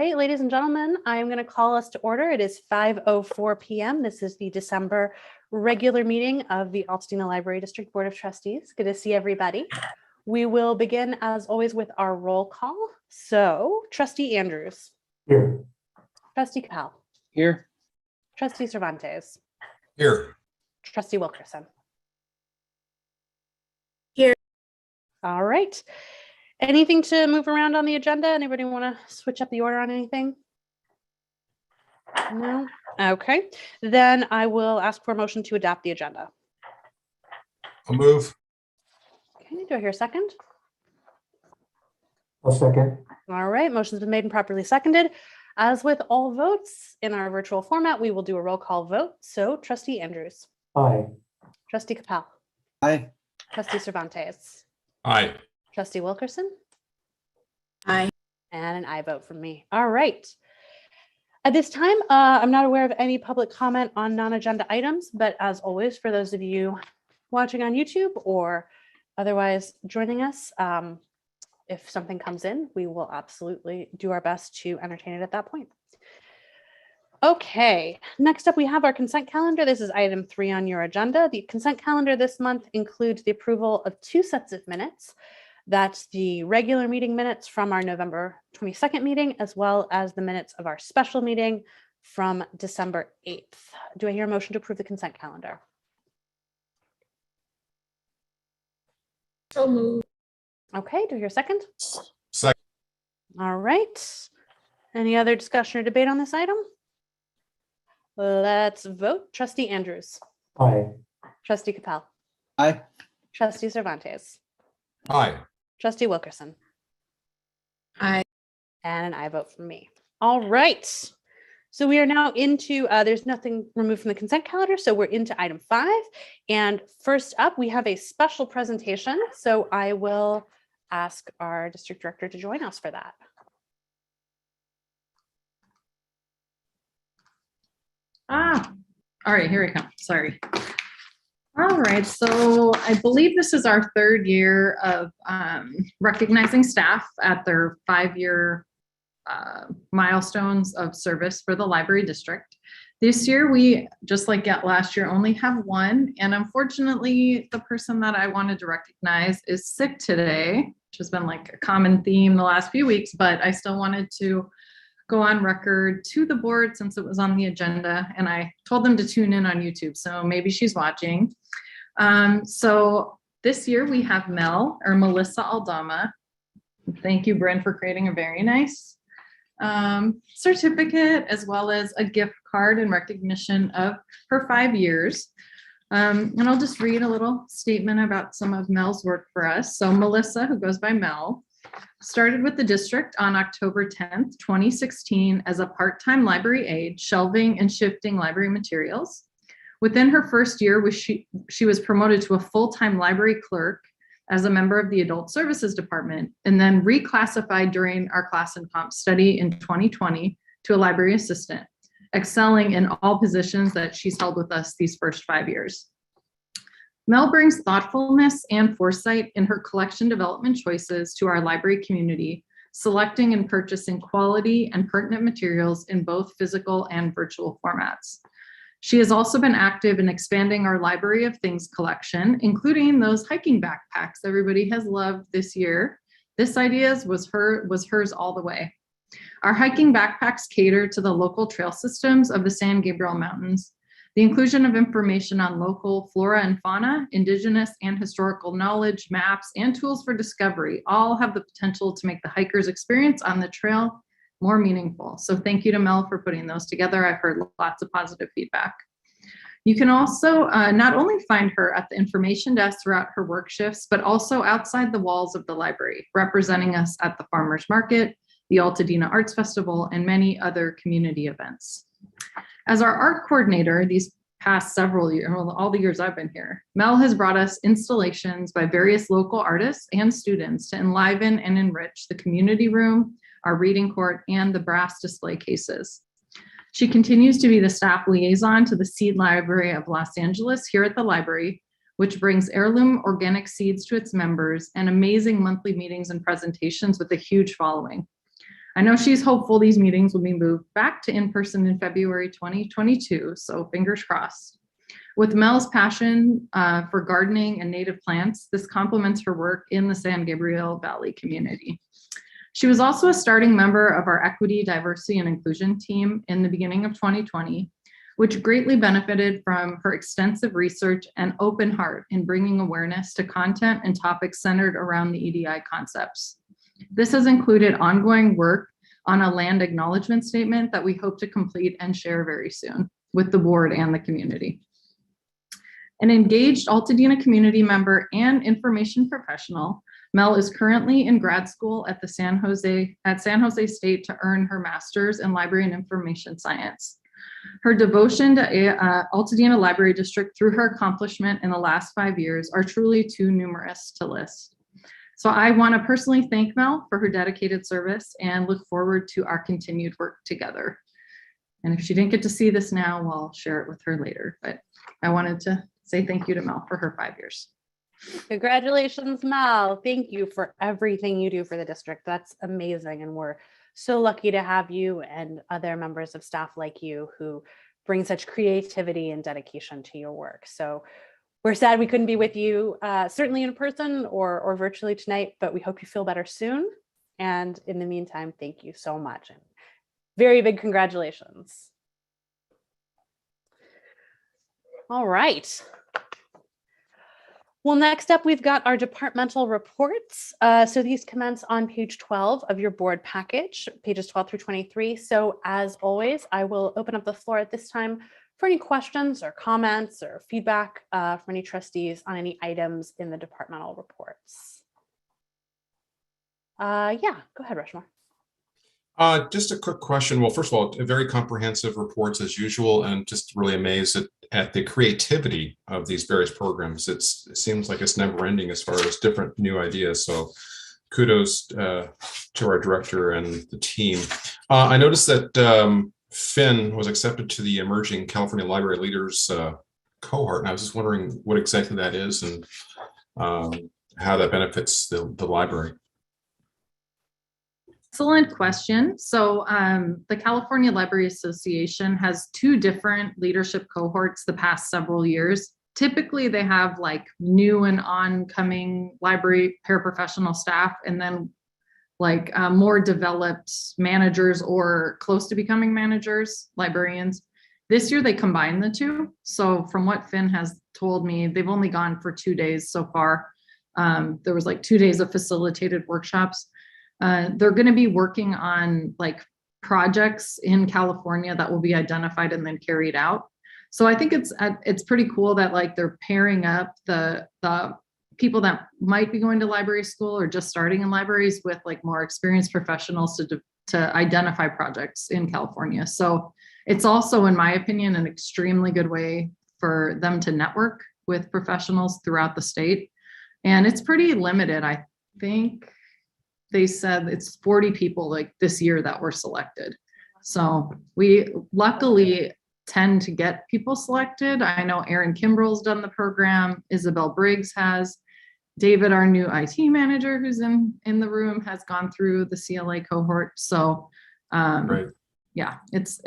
right, ladies and gentlemen, I'm going to call us to order. It is 5:04 p.m. This is the December regular meeting of the Altadena Library District Board of Trustees. Good to see everybody. We will begin, as always, with our roll call. So, Trustee Andrews. Here. Trustee Capel. Here. Trustee Cervantes. Here. Trustee Wilkerson. Here. All right. Anything to move around on the agenda? Anybody want to switch up the order on anything? No? Okay. Then I will ask for a motion to adopt the agenda. I'll move. Okay, do I hear a second? I'll second. All right, motion's been made and properly seconded. As with all votes in our virtual format, we will do a roll call vote. So, Trustee Andrews. Aye. Trustee Capel. Aye. Trustee Cervantes. Aye. Trustee Wilkerson. Aye. And an aye vote from me. All right. At this time, I'm not aware of any public comment on non-agenda items, but as always, for those of you watching on YouTube or otherwise joining us, if something comes in, we will absolutely do our best to entertain it at that point. Okay, next up we have our consent calendar. This is item 3 on your agenda. The consent calendar this month includes the approval of 2 sets of minutes. That's the regular meeting minutes from our November 22nd meeting, as well as the minutes of our special meeting from December 8th. Do I hear a motion to approve the consent calendar? So moved. Okay, do I hear a second? Second. All right. Any other discussion or debate on this item? Let's vote. Trustee Andrews. Aye. Trustee Capel. Aye. Trustee Cervantes. Aye. Trustee Wilkerson. Aye. And an aye vote from me. All right. So we are now into, there's nothing removed from the consent calendar, so we're into item 5. And first up, we have a special presentation. So I will ask our district director to join us for that. All right, here we come. Sorry. All right, so I believe this is our 3rd year of recognizing staff at their 5-year milestones of service for the library district. This year, we, just like last year, only have 1. And unfortunately, the person that I wanted to recognize is sick today, which has been like a common theme the last few weeks, but I still wanted to go on record to the board since it was on the agenda, and I told them to tune in on YouTube, so maybe she's watching. So this year we have Melissa Aldama. Thank you, Bryn, for creating a very nice certificate, as well as a gift card in recognition of her 5 years. And I'll just read a little statement about some of Mel's work for us. So Melissa, who goes by Mel, started with the district on October 10th, 2016 as a part-time library aide, shelving and shifting library materials. Within her first year, she was promoted to a full-time library clerk as a member of the Adult Services Department, and then reclassified during our class and comp study in 2020 to a library assistant, excelling in all positions that she's held with us these first 5 years. Mel brings thoughtfulness and foresight in her collection development choices to our library community, selecting and purchasing quality and pertinent materials in both physical and virtual formats. She has also been active in expanding our Library of Things collection, including those hiking backpacks everybody has loved this year. This idea was hers all the way. Our hiking backpacks cater to the local trail systems of the San Gabriel Mountains. The inclusion of information on local flora and fauna, indigenous and historical knowledge, maps, and tools for discovery all have the potential to make the hiker's experience on the trail more meaningful. So thank you to Mel for putting those together. I've heard lots of positive feedback. You can also not only find her at the information desk throughout her work shifts, but also outside the walls of the library, representing us at the Farmers Market, the Altadena Arts Festival, and many other community events. As our art coordinator these past several years, well, all the years I've been here, Mel has brought us installations by various local artists and students to enliven and enrich the community room, our reading court, and the brass display cases. She continues to be the staff liaison to the Seed Library of Los Angeles here at the library, which brings heirloom organic seeds to its members and amazing monthly meetings and presentations with a huge following. I know she's hopeful these meetings will be moved back to in-person in February 2022, so fingers crossed. With Mel's passion for gardening and native plants, this complements her work in the San Gabriel Valley community. She was also a starting member of our Equity, Diversity, and Inclusion team in the beginning of 2020, which greatly benefited from her extensive research and open heart in bringing awareness to content and topics centered around the EDI concepts. This has included ongoing work on a land acknowledgement statement that we hope to complete and share very soon with the board and the community. An engaged Altadena community member and information professional, Mel is currently in grad school at San Jose State to earn her master's in library and information science. Her devotion to Altadena Library District through her accomplishment in the last 5 years are truly too numerous to list. So I want to personally thank Mel for her dedicated service and look forward to our continued work together. And if she didn't get to see this now, well, I'll share it with her later, but I wanted to say thank you to Mel for her 5 years. Congratulations, Mel. Thank you for everything you do for the district. That's amazing. And we're so lucky to have you and other members of staff like you who bring such creativity and dedication to your work. So we're sad we couldn't be with you, certainly in person or virtually tonight, but we hope you feel better soon. And in the meantime, thank you so much. And very big congratulations. All right. Well, next up, we've got our departmental reports. So these commence on page 12 of your board package, pages 12 through 23. So as always, I will open up the floor at this time for any questions or comments or feedback from any trustees on any items in the departmental reports. Yeah, go ahead, Rushmore. Just a quick question. Well, first of all, very comprehensive reports as usual, and just really amazed at the creativity of these various programs. It seems like it's never ending as far as different new ideas. So kudos to our director and the team. I noticed that Finn was accepted to the Emerging California Library Leaders cohort, and I was just wondering what exactly that is and how that benefits the library. Excellent question. So the California Library Association has 2 different leadership cohorts the past several years. Typically, they have like new and oncoming library paraprofessional staff, and then like more developed managers or close to becoming managers, librarians. This year, they combined the 2. So from what Finn has told me, they've only gone for 2 days so far. There was like 2 days of facilitated workshops. They're going to be working on like projects in California that will be identified and then carried out. So I think it's pretty cool that like they're pairing up the people that might be going to library school or just starting in libraries with like more experienced professionals to identify projects in California. So it's also, in my opinion, an extremely good way for them to network with professionals throughout the state. And it's pretty limited. I think they said it's 40 people like this year that were selected. So we luckily tend to get people selected. I know Erin Kimbrell's done the program. Isabel Briggs has. David, our new IT manager who's in the room, has gone through the CLA cohort. So Right. yeah, it's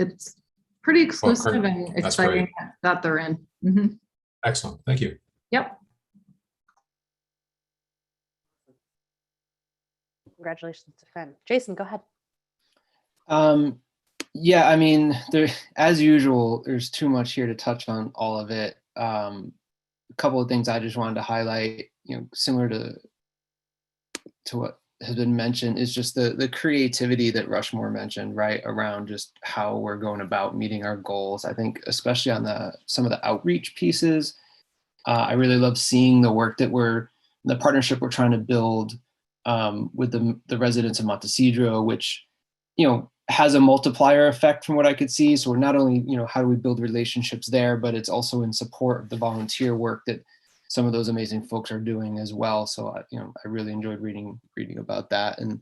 pretty exclusive and exciting that they're in. Mm-hmm. Excellent. Thank you. Yep. Congratulations to Finn. Jason, go ahead. Yeah, I mean, as usual, there's too much here to touch on all of it. A couple of things I just wanted to highlight, similar to what has been mentioned, is just the creativity that Rushmore mentioned, right, around just how we're going about meeting our goals. I think especially on some of the outreach pieces, I really love seeing the work that the partnership we're trying to build with the residents of Montecedro, which, has a multiplier effect from what I could see. So we're not only, how do we build relationships there, but it's also in support of the volunteer work that some of those amazing folks are doing as well. So, I really enjoyed reading about that, and,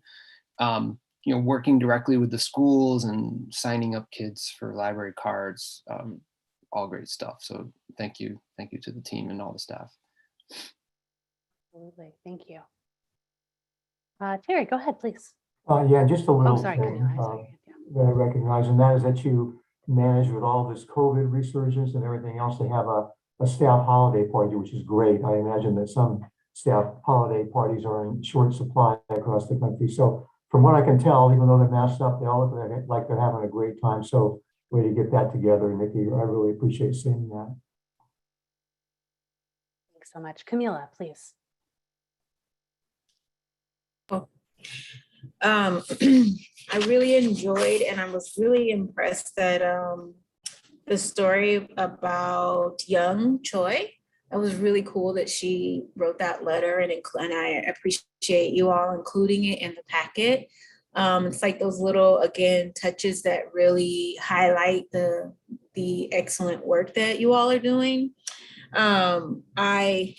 working directly with the schools and signing up kids for library cards, all great stuff. So thank you to the team and all the staff. Absolutely, thank you. Terry, go ahead, please. Yeah, just a Oh, little sorry, thing Camila. I saw your hand, yeah. that I recognize, and that is that you manage with all this COVID resurgence and everything else to have a staff holiday party, which is great. I imagine that some staff holiday parties are in short supply across the country. So from what I can tell, even though they're masked up, they all look like they're having a great time. So way to get that together, Nikki. I really appreciate seeing that. Thanks so much. Camila, please. I really enjoyed and I was really impressed that the story about young Choi. It was really cool that she wrote that letter and I appreciate you all including it in the packet. It's like those little, again, touches that really highlight the excellent work that you all are doing. I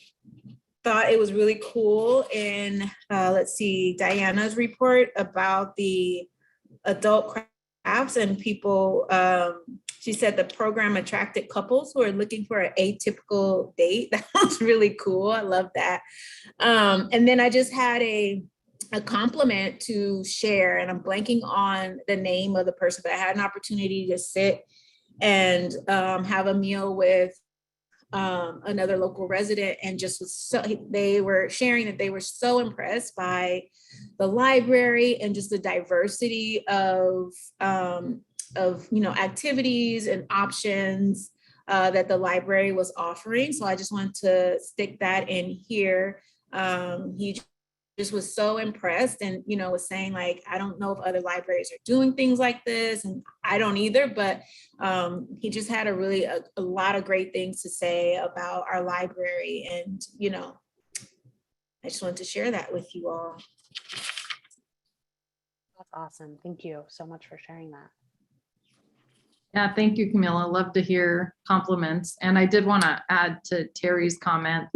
thought it was really cool in, let's see, Diana's report about the adult crafts and people, she said the program attracted couples who are looking for an atypical date. That was really cool. I love that. And then I just had a compliment to share, and I'm blanking on the name of the person, but I had an opportunity to sit and have a meal with another local resident, and just was so, they were sharing that they were so impressed by the library and just the diversity of activities and options that the library was offering. So I just wanted to stick that in here. He just was so impressed and, was saying like, I don't know if other libraries are doing things like this, and I don't either, but he just had a lot of great things to say about our library. And, I just wanted to share that with you all. That's awesome. Thank you so much for sharing that. Yeah, thank you, Camila. Love to hear compliments. And I did want to add to Terry's comment.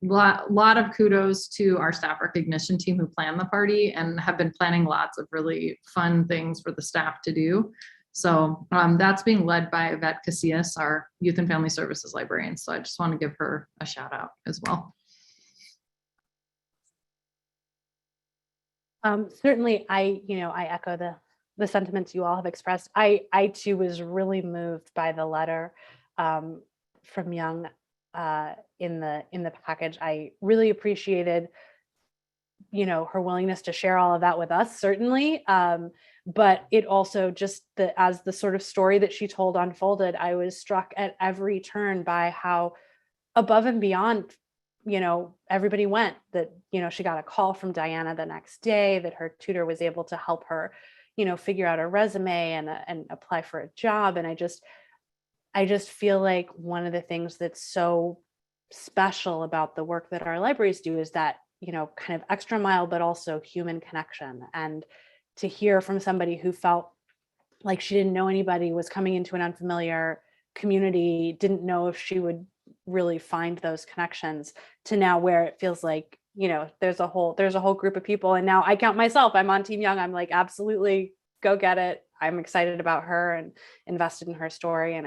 Lot of kudos to our staff recognition team who planned the party and have been planning lots of really fun things for the staff to do. So that's being led by Yvette Casillas, our Youth and Family Services librarian. So I just want to give her a shout out as well. Certainly, I echo the sentiments you all have expressed. I too was really moved by the letter from Young in the package. I really appreciated, her willingness to share all of that with us, certainly. But it also just as the sort of story that she told unfolded, I was struck at every turn by how above and beyond, everybody went. That, she got a call from Diana the next day that her tutor was able to help her, figure out a resume and apply for a job. And I just feel like one of the things that's so special about the work that our libraries do is that, kind of extra mile, but also human connection. And to hear from somebody who felt like she didn't know anybody, was coming into an unfamiliar community, didn't know if she would really find those connections, to now where it feels like, there's a whole group of people. And now I count myself, I'm on Team Young. I'm like, absolutely, go get it. I'm excited about her and invested in her story. And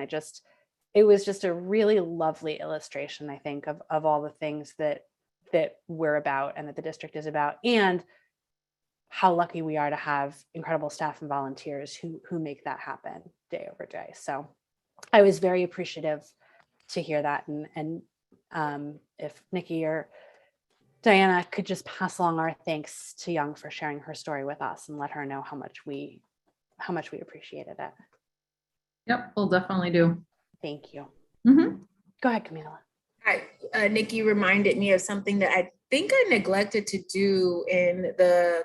it was just a really lovely illustration, I think, of all the things that we're about and that the district is about, and how lucky we are to have incredible staff and volunteers who make that happen day over day. So I was very appreciative to hear that. And if Nikki or Diana could just pass along our thanks to Young for sharing her story with us and let her know how much we appreciated it. Yep, we'll definitely do. Thank you. Mm-hmm. Go ahead, Camila. Nikki reminded me of something that I think I neglected to do in the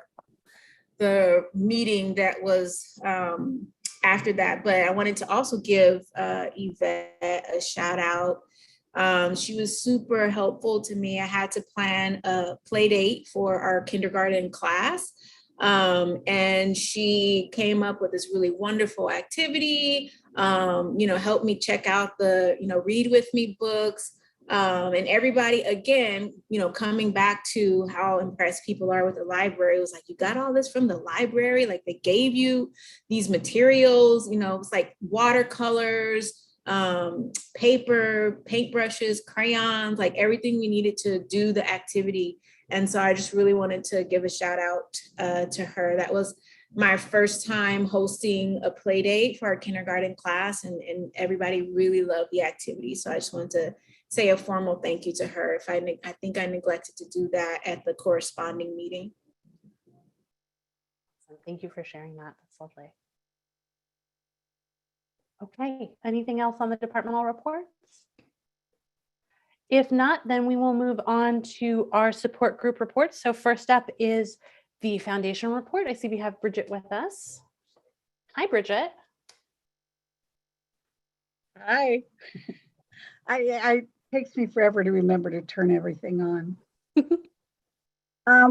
meeting that was after that, but I wanted to also give Yvette a shout out. She was super helpful to me. I had to plan a play date for our kindergarten class. And she came up with this really wonderful activity, helped me check out the, read with me books. And everybody, again, coming back to how impressed people are with the library, it was like, you got all this from the library? Like, they gave you these materials, it was like watercolors, paper, paintbrushes, crayons, like everything we needed to do the activity. And so I just really wanted to give a shout out to her. That was my first time hosting a play date for our kindergarten class, and everybody really loved the activity. So I just wanted to say a formal thank you to her. I think I neglected to do that at the corresponding meeting. Thank you for sharing that. That's lovely. Okay, anything else on the departmental reports? If not, then we will move on to our support group reports. So first up is the foundation report. I see we have Bridget with us. Hi, Bridget. Hi. I takes me forever to remember to turn everything on.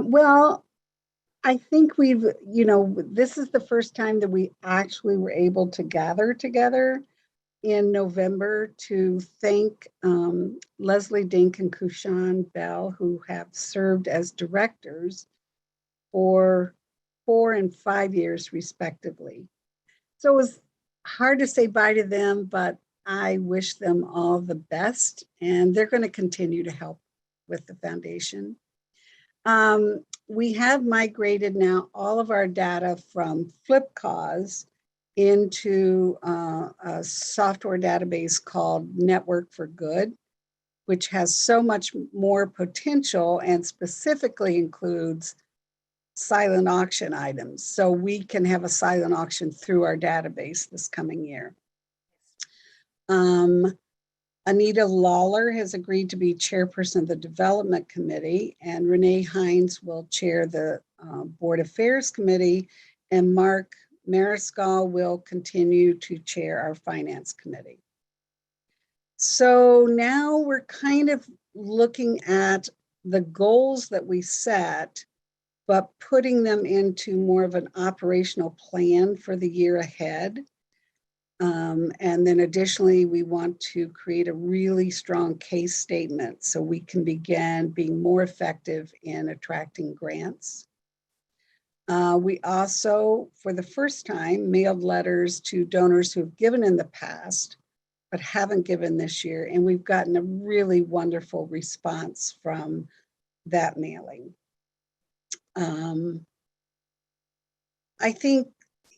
Well, I think this is the first time that we actually were able to gather together in November to thank Leslie Dink and Kushan Bell, who have served as directors for 4 and 5 years respectively. So it was hard to say bye to them, but I wish them all the best, and they're going to continue to help with the foundation. We have migrated now all of our data from FlipCause into a software database called Network for Good, which has so much more potential and specifically includes silent auction items. So we can have a silent auction through our database this coming year. Anita Lawler has agreed to be chairperson of the development committee, and Renee Hines will chair the board affairs committee, and Mark Mariscal will continue to chair our finance committee. So now we're kind of looking at the goals that we set, but putting them into more of an operational plan for the year ahead. And then additionally, we want to create a really strong case statement so we can begin being more effective in attracting grants. We also, for the first time, mailed letters to donors who have given in the past, but haven't given this year. And we've gotten a really wonderful response from that mailing. I think,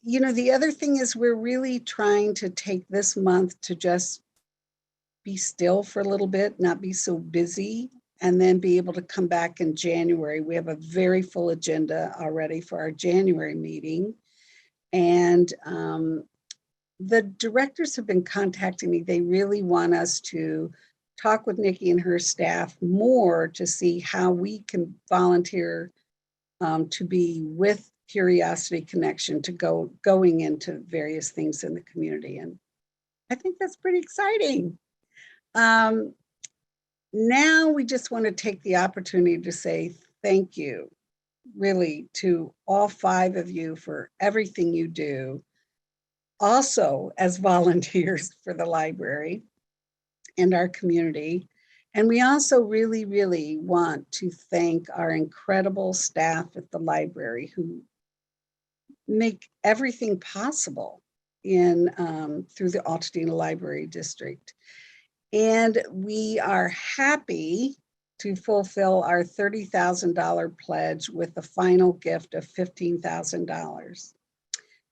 the other thing is we're really trying to take this month to just be still for a little bit, not be so busy, and then be able to come back in January. We have a very full agenda already for our January meeting. And the directors have been contacting me. They really want us to talk with Nikki and her staff more to see how we can volunteer to be with Curiosity Connection to going into various things in the community. And I think that's pretty exciting. Now we just want to take the opportunity to say thank you, really, to all 5 of you for everything you do, also as volunteers for the library and our community. And we also really, really want to thank our incredible staff at the library who make everything possible through the Altadena Library District. And we are happy to fulfill our $30,000 pledge with a final gift of $15,000.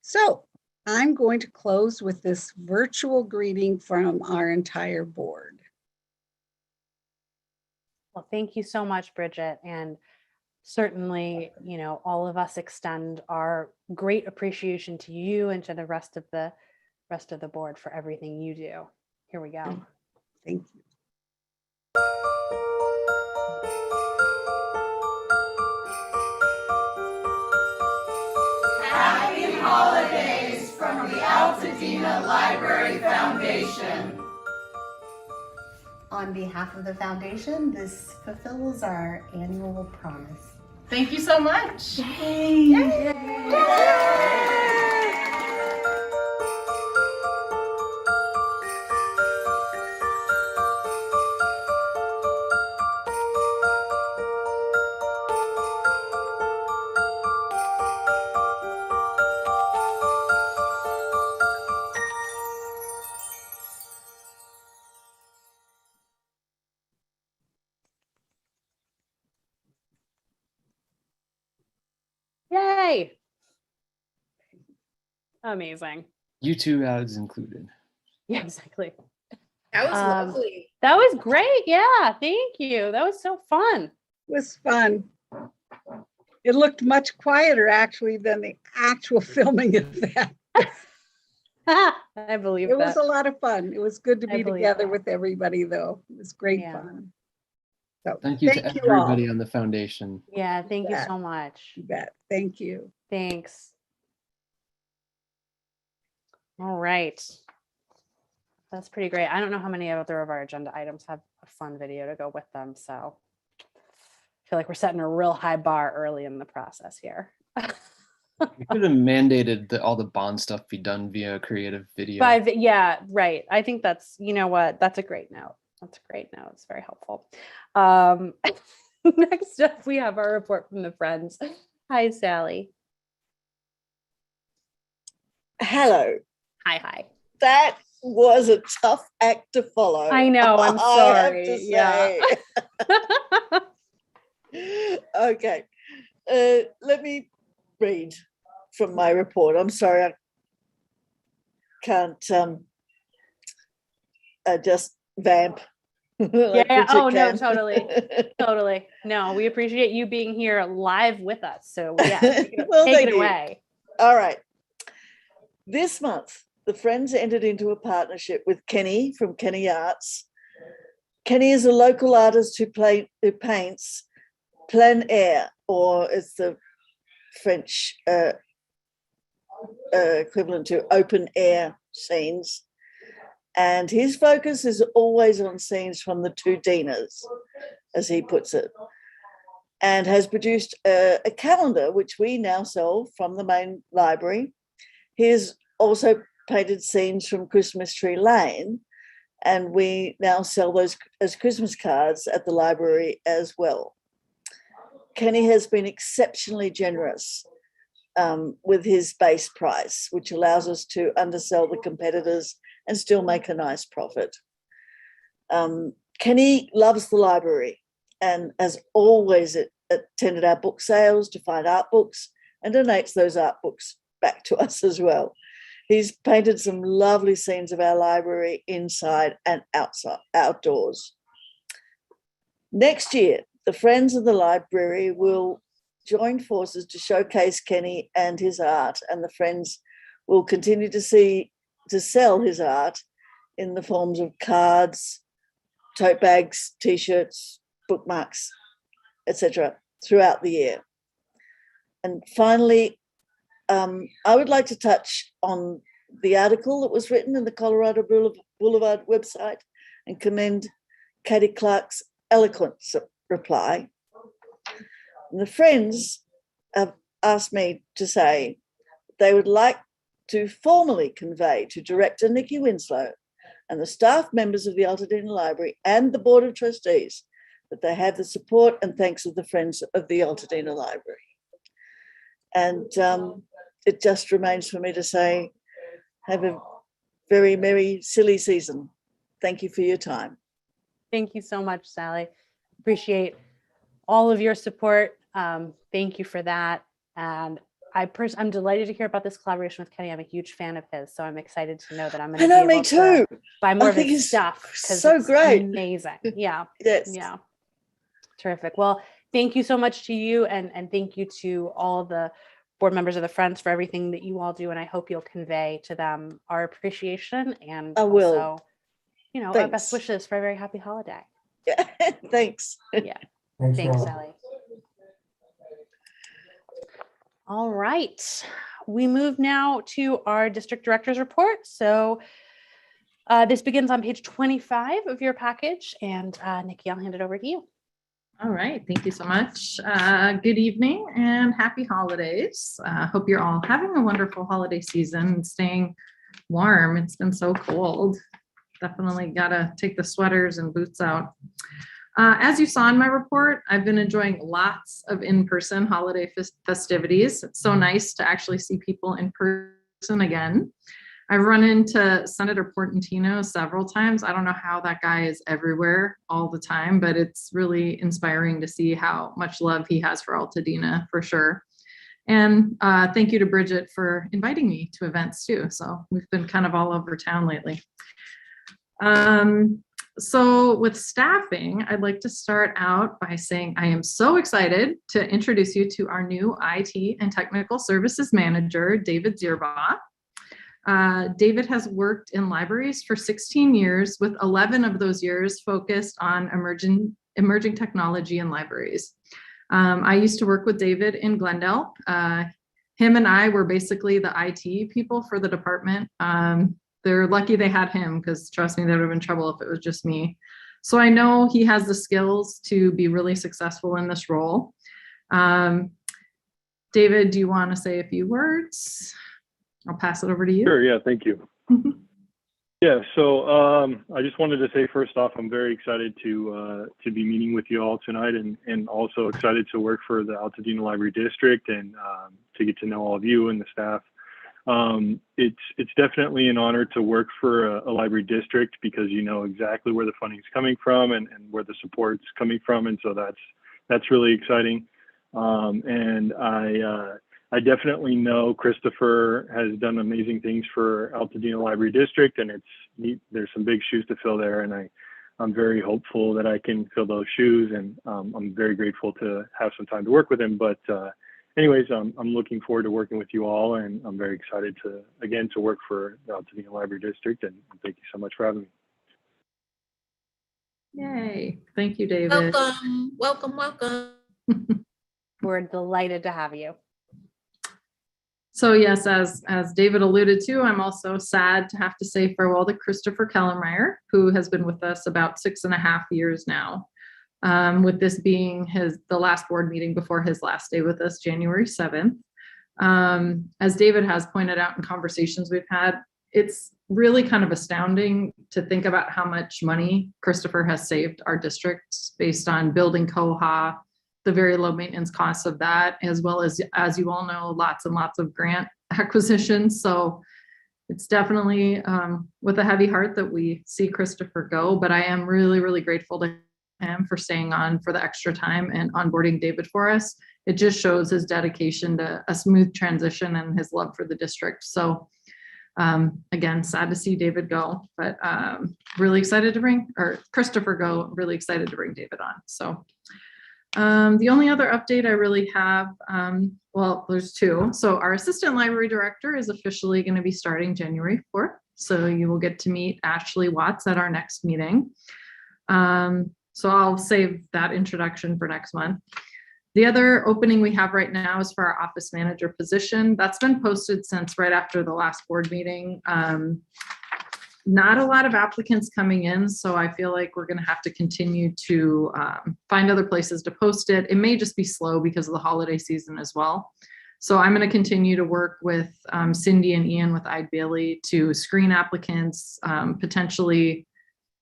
So I'm going to close with this virtual greeting from our entire board. Well, thank you so much, Bridget. And certainly, all of us extend our great appreciation to you and to the rest of the board for everything you do. Here we go. Thank you. Happy holidays from the Altadena Library Foundation. On behalf of the foundation, this fulfills our annual promise. Thank you so much. Yay! Yay! Yay. Amazing. YouTube ads included. Yeah, exactly. That was Um, lovely. That was great. Yeah, thank you. That was so fun. It was fun. It looked much quieter actually than the actual filming of that. I believe It was that. a lot of fun. It was good to I be believe together that. with everybody though. It was great Yeah. fun. So Thank you to thank you all. everybody on the foundation. Yeah, thank you Yeah. so much. You bet. Thank you. Thanks. All right. That's pretty great. I don't know how many other of our agenda items have a fun video to go with them, so I feel like we're setting a real high bar early in the process here. We could have mandated that all the bond stuff be done via creative video. Yeah, right. I think that's, you know what, that's a great note. That's a great note. It's very helpful. Next up, we have our report from the Friends. Hi, Sally. Hello. Hi. That was a tough act to follow. I know, I'm I have sorry. to Yeah. say. Okay. Let me read from my report. I'm sorry, I can't just vamp. like Yeah. Bridget Oh, no, can. totally. No, we appreciate you being here live with us. So yeah, take Well, it thank you. away. All right. This month, the Friends entered into a partnership with Kenny from Kenny Arts. Kenny is a local artist who paints plein air, or it's the French equivalent to open air scenes. And his focus is always on scenes from the two Dinas, as he puts it, and has produced a calendar, which we now sell from the main library. He's also painted scenes from Christmas Tree Lane, and we now sell those as Christmas cards at the library as well. Kenny has been exceptionally generous with his base price, which allows us to undersell the competitors and still make a nice profit. Kenny loves the library and has always attended our book sales to find art books and donates those art books back to us as well. He's painted some lovely scenes of our library inside and outdoors. Next year, the Friends of the Library will join forces to showcase Kenny and his art, and the Friends will continue to sell his art in the forms of cards, tote bags, t-shirts, bookmarks, etc. throughout the year. And finally, I would like to touch on the article that was written in the Colorado Boulevard website and commend Katie Clark's eloquent reply. And the Friends have asked me to say they would like to formally convey to Director Nikki Winslow and the staff members of the Altadena Library and the Board of Trustees that they have the support and thanks of the Friends of the Altadena Library. And it just remains for me to say, have a very merry, silly season. Thank you for your time. Thank you so much, Sally. Appreciate all of your support. Thank you for that. And I'm delighted to hear about this collaboration with Kenny. I'm a huge fan of his, so I'm excited to know that I'm going to be able to buy more of his stuff because so it's great. Amazing. Yeah. Yes. Yeah. Terrific. Well, thank you so much to you, and thank you to all the board members of the Friends for everything that you all do. And I hope you'll convey to them our appreciation and I will. also, our best wishes for a very happy holiday. Yeah. Thanks. Yeah. Thanks, Sally. All right. We move now to our district director's report. So this begins on page 25 of your package. And Nikki, I'll hand it over to you. All right, thank you so much. Good evening and happy holidays. Hope you're all having a wonderful holiday season and staying warm. It's been so cold. Definitely gotta take the sweaters and boots out. As you saw in my report, I've been enjoying lots of in-person holiday festivities. It's so nice to actually see people in person again. I've run into Senator Portantino several times. I don't know how that guy is everywhere all the time, but it's really inspiring to see how much love he has for Altadena, for sure. And thank you to Bridget for inviting me to events too. So we've been kind of all over town lately. So with staffing, I'd like to start out by saying I am so excited to introduce you to our new IT and Technical Services Manager, David Zierbaugh. David has worked in libraries for 16 years, with 11 of those years focused on emerging technology in libraries. I used to work with David in Glendale. Him and I were basically the IT people for the department. They're lucky they had him, because trust me, they would have been trouble if it was just me. So I know he has the skills to be really successful in this role. David, do you want to say a few words? I'll pass it over to you. Sure, yeah, thank you. Yeah, so I just wanted to say first off, I'm very excited to be meeting with you all tonight, and also excited to work for the Altadena Library District and to get to know all of you and the staff. It's definitely an honor to work for a library district, because you know exactly where the funding is coming from and where the support's coming from, and so that's really exciting. And I definitely know Christopher has done amazing things for Altadena Library District, and there's some big shoes to fill there, and I'm very hopeful that I can fill those shoes, and I'm very grateful to have some time to work with him. But anyways, I'm looking forward to working with you all, and I'm very excited to work for the Altadena Library District, and thank you so much for having me. Yay, thank you, David. Welcome, welcome, welcome. We're delighted to have you. So yes, as David alluded to, I'm also sad to have to say farewell to Christopher Kellermeyer, who has been with us about 6.5 years now. With this being the last board meeting before his last day with us, January 7th. As David has pointed out in conversations we've had, it's really kind of astounding to think about how much money Christopher has saved our districts based on building COHA, the very low maintenance costs of that, as well as you all know, lots and lots of grant acquisitions. So it's definitely with a heavy heart that we see Christopher go, but I am really, really grateful to him for staying on for the extra time and onboarding David for us. It just shows his dedication to a smooth transition and his love for the district. So again, sad to see David go, but really excited to Christopher go, really excited to bring David on. So the only other update I really have, well, there's two. So our assistant library director is officially going to be starting January 4th. So you will get to meet Ashley Watts at our next meeting. So I'll save that introduction for next month. The other opening we have right now is for our office manager position. That's been posted since right after the last board meeting. Not a lot of applicants coming in, so I feel like we're going to have to continue to find other places to post it. It may just be slow because of the holiday season as well. So I'm going to continue to work with Cindy and Ian with Ide Bailey to screen applicants, potentially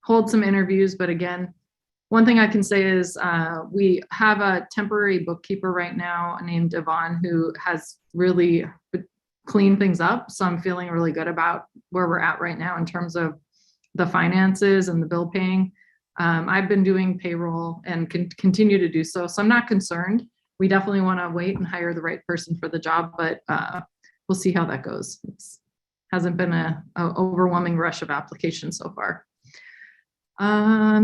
hold some interviews. But again, one thing I can say is we have a temporary bookkeeper right now named Yvonne who has really clean things up. So I'm feeling really good about where we're at right now in terms of the finances and the bill paying. I've been doing payroll and can continue to do so. So I'm not concerned. We definitely want to wait and hire the right person for the job, but we'll see how that goes. It hasn't been a overwhelming rush of applications so far.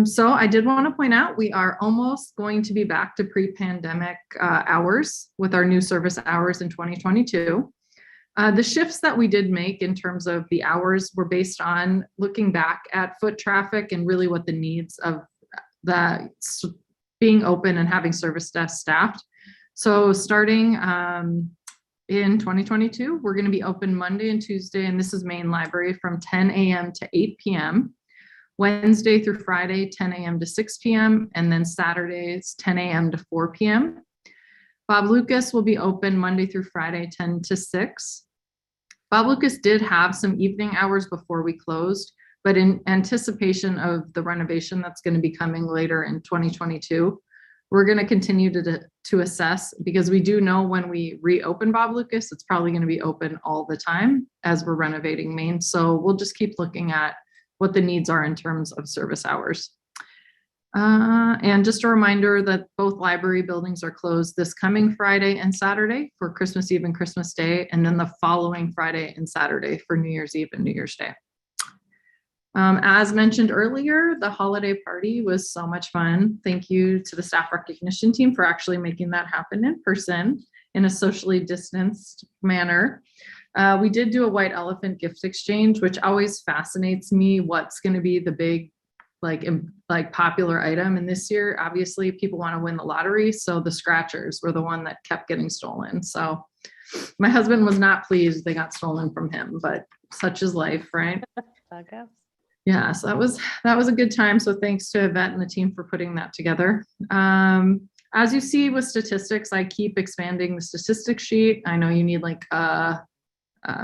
So I did want to point out we are almost going to be back to pre-pandemic hours with our new service hours in 2022. The shifts that we did make in terms of the hours were based on looking back at foot traffic and really what the needs of the being open and having service desks staffed. So starting in 2022, we're going to be open Monday and Tuesday, and this is main library from 10 a.m. to 8 p.m. Wednesday through Friday, 10 a.m. to 6 p.m. and then Saturdays, 10 a.m. to 4 p.m. Bob Lucas will be open Monday through Friday, 10 to 6. Bob Lucas did have some evening hours before we closed, but in anticipation of the renovation that's going to be coming later in 2022, we're going to continue to assess, because we do know when we reopen Bob Lucas, it's probably going to be open all the time as we're renovating Main. So we'll just keep looking at what the needs are in terms of service hours. And just a reminder that both library buildings are closed this coming Friday and Saturday for Christmas Eve and Christmas Day, and then the following Friday and Saturday for New Year's Eve and New Year's Day. As mentioned earlier, the holiday party was so much fun. Thank you to the staff recognition team for actually making that happen in person in a socially distanced manner. We did do a white elephant gift exchange, which always fascinates me. What's going to be the big, like popular item? And this year, obviously, people want to win the lottery. So the scratchers were the one that kept getting stolen. So my husband was not pleased they got stolen from him, but such is life, right? Yeah, so that was a good time. So thanks to Yvette and the team for putting that together. As you see with statistics, I keep expanding the statistics sheet. I know you need like a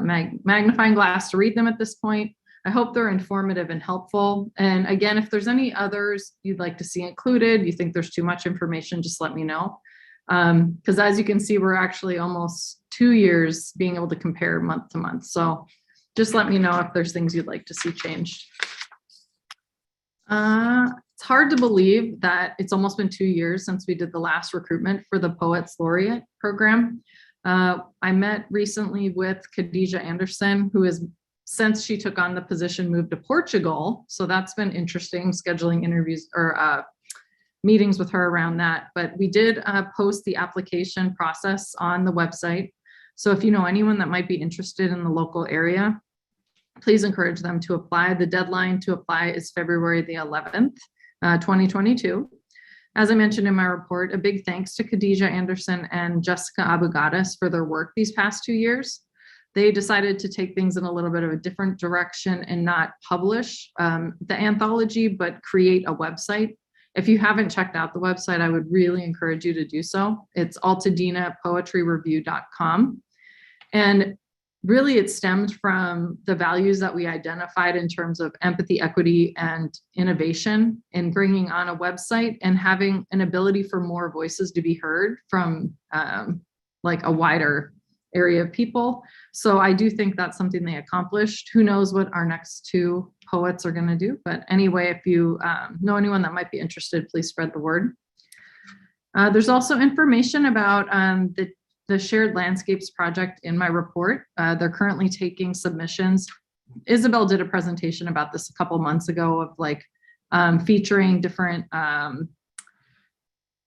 magnifying glass to read them at this point. I hope they're informative and helpful. And again, if there's any others you'd like to see included, you think there's too much information, just let me know. Because as you can see, we're actually almost 2 years being able to compare month to month. So just let me know if there's things you'd like to see changed. It's hard to believe that it's almost been 2 years since we did the last recruitment for the Poets Laureate program. I met recently with Khadijah Anderson, who is, since she took on the position, moved to Portugal. So that's been interesting, scheduling interviews or meetings with her around that. But we did post the application process on the website. So if you know anyone that might be interested in the local area, please encourage them to apply. The deadline to apply is February the 11th, 2022. As I mentioned in my report, a big thanks to Khadijah Anderson and Jessica Abugadas for their work these past 2 years. They decided to take things in a little bit of a different direction and not publish the anthology, but create a website. If you haven't checked out the website, I would really encourage you to do so. It's altadena.poetryreview.com. And really it stemmed from the values that we identified in terms of empathy, equity, and innovation in bringing on a website and having an ability for more voices to be heard from like a wider area of people. So I do think that's something they accomplished. Who knows what our next two poets are going to do. But anyway, if you know anyone that might be interested, please spread the word. There's also information about the Shared Landscapes project in my report. They're currently taking submissions. Isabel did a presentation about this a couple months ago of like featuring different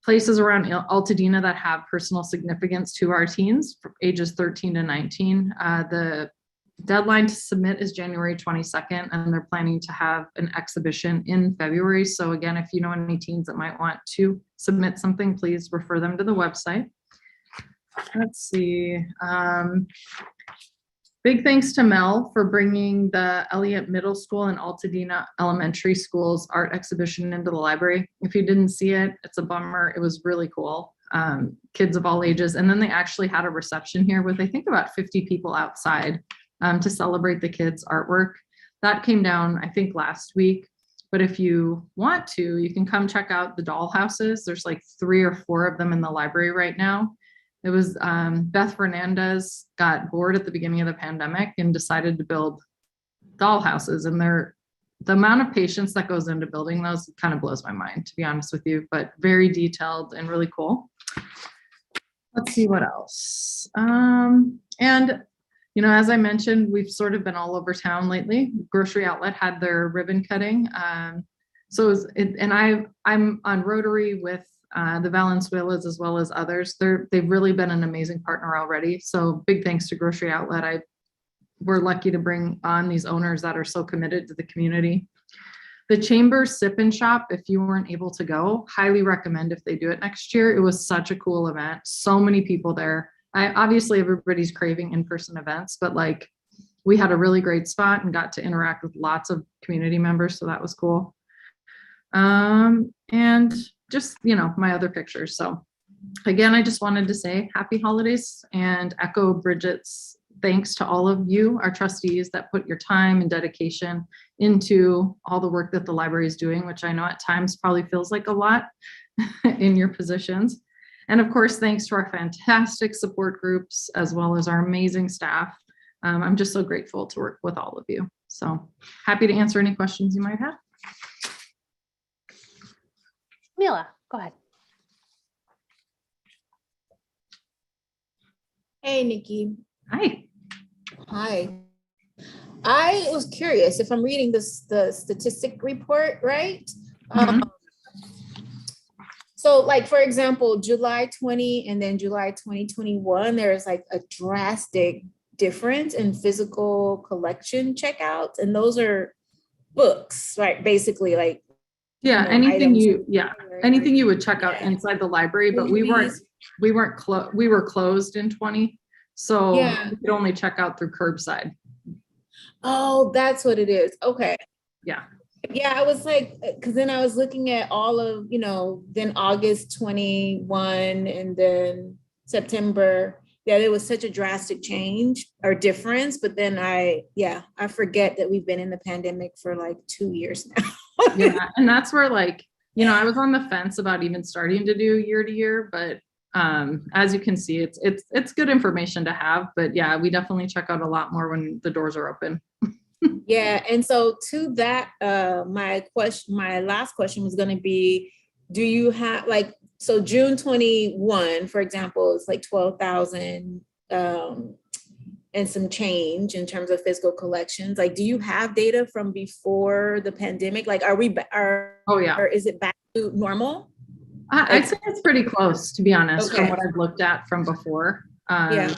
places around Altadena that have personal significance to our teens from ages 13 to 19. The deadline to submit is January 22nd, and they're planning to have an exhibition in February. So again, if you know any teens that might want to submit something, please refer them to the website. Let's see. Big thanks to Mel for bringing the Elliott Middle School and Altadena Elementary School's art exhibition into the library. If you didn't see it, it's a bummer. It was really cool. Kids of all ages. And then they actually had a reception here with, I think, about 50 people outside to celebrate the kids' artwork. That came down, I think, last week. But if you want to, you can come check out the doll houses. There's like 3 or 4 of them in the library right now. It was Beth Fernandez got bored at the beginning of the pandemic and decided to build doll houses. And the amount of patience that goes into building those kind of blows my mind, to be honest with you, but very detailed and really cool. Let's see what else. And, you know, as I mentioned, we've sort of been all over town lately. Grocery Outlet had their ribbon cutting. I'm on Rotary with the Valenzuelas as well as others. They've really been an amazing partner already. So big thanks to Grocery Outlet. We're lucky to bring on these owners that are so committed to the community. The Chamber Sip and Shop, if you weren't able to go, highly recommend if they do it next year. It was such a cool event. So many people there. Obviously everybody's craving in-person events, but like we had a really great spot and got to interact with lots of community members. So that was cool. And just, you know, my other pictures. So again, I just wanted to say happy holidays and echo Bridget's thanks to all of you, our trustees, that put your time and dedication into all the work that the library is doing, which I know at times probably feels like a lot in your positions. And of course, thanks to our fantastic support groups, as well as our amazing staff. I'm just so grateful to work with all of you. So happy to answer any questions you might have. Mila, go ahead. Hey, Nikki. Hi. Hi. I was curious if I'm reading the statistic report, right? Mhm. So like, for example, July 20 and then July 2021, there's like a drastic difference in physical collection checkouts. And those are books, right? Basically like, Yeah, know, anything items. anything you would check out Yeah. inside the library, but we were closed in 20. So Yeah. we could only check out through curbside. Oh, that's what it is. Okay. Yeah. Yeah, I was like, because then I was looking at all of, then August 21 and then September. Yeah, there was such a drastic change or difference. But then I forget that we've been in the pandemic for like 2 years now. Yeah. And that's where like, I was on the fence about even starting to do year to year, but as you can see, it's good information to have. But yeah, we definitely check out a lot more when the doors are open. Yeah, and so to that, my last question was going to be, do you have so June 21, for example, it's like 12,000 and some change in terms of physical collections. Like, do you have data from before the pandemic? Like, Oh yeah. or is it back to normal? I'd say it's pretty close, to be honest, Okay. from what I've looked at from before. Yeah.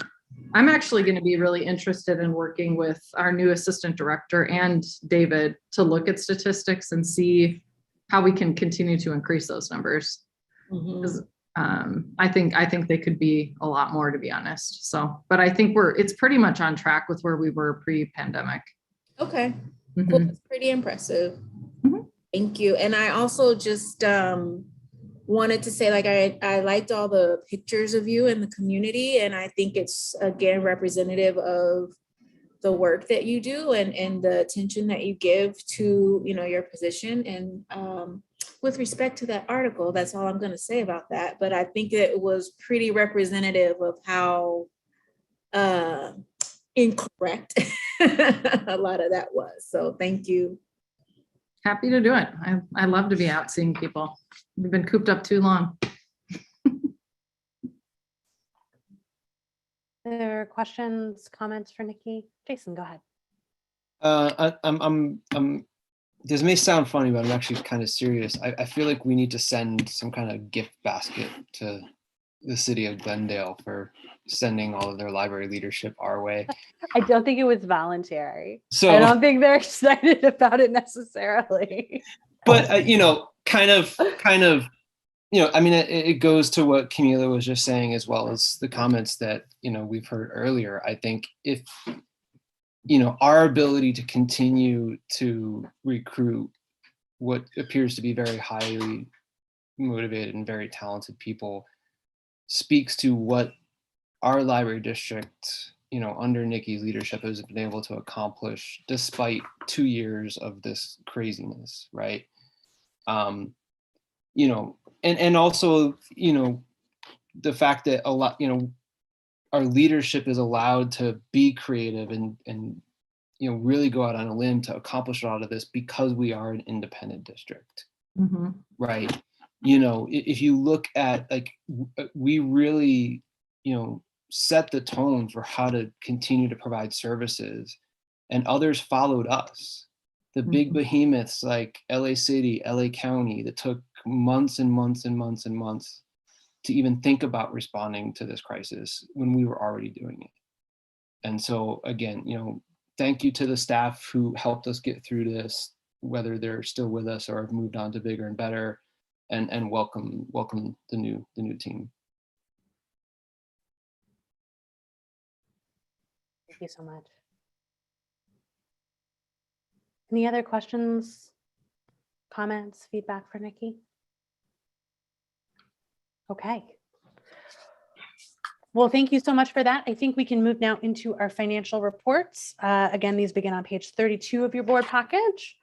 I'm actually going to be really interested in working with our new assistant director and David to look at statistics and see how we can continue to increase those numbers. Mhm. I think they could be a lot more, to be honest. So, but I think it's pretty much on track with where we were pre-pandemic. Okay, Mhm. cool. That's pretty impressive. Mhm. Thank you. And I also just wanted to say, like, I liked all the pictures of you in the community, and I think it's again representative of the work that you do and the attention that you give to your position. And with respect to that article, that's all I'm going to say about that. But I think it was pretty representative of how incorrect a lot of that was. So thank you. Happy to do it. I love to be out seeing people. We've been cooped up too long. There are questions, comments for Nikki? Jason, go ahead. This may sound funny, but I'm actually kind of serious. I feel like we need to send some kind of gift basket to the city of Glendale for sending all of their library leadership our way. I don't think it was voluntary. So I don't think they're excited about it necessarily. But kind of, I mean, it goes to what Camila was just saying, as well as the comments that we've heard earlier. I think if our ability to continue to recruit what appears to be very highly motivated and very talented people speaks to what our library district, under Nikki's leadership, has been able to accomplish despite 2 years of this craziness, right? And also, the fact that a lot, our leadership is allowed to be creative and really go out on a limb to accomplish a lot of this because we are an independent district, Mm-hmm. right? If you look at, like, we really, set the tone for how to continue to provide services, and others followed us. The big behemoths like LA City, LA County, that took months and months and months and months to even think about responding to this crisis when we were already doing it. And so again, thank you to the staff who helped us get through this, whether they're still with us or have moved on to bigger and better, and welcome the new team. Thank you so much. Any other questions, comments, feedback for Nikki? Okay. Well, thank you so much for that. I think we can move now into our financial reports. Again, these begin on page 32 of your board package.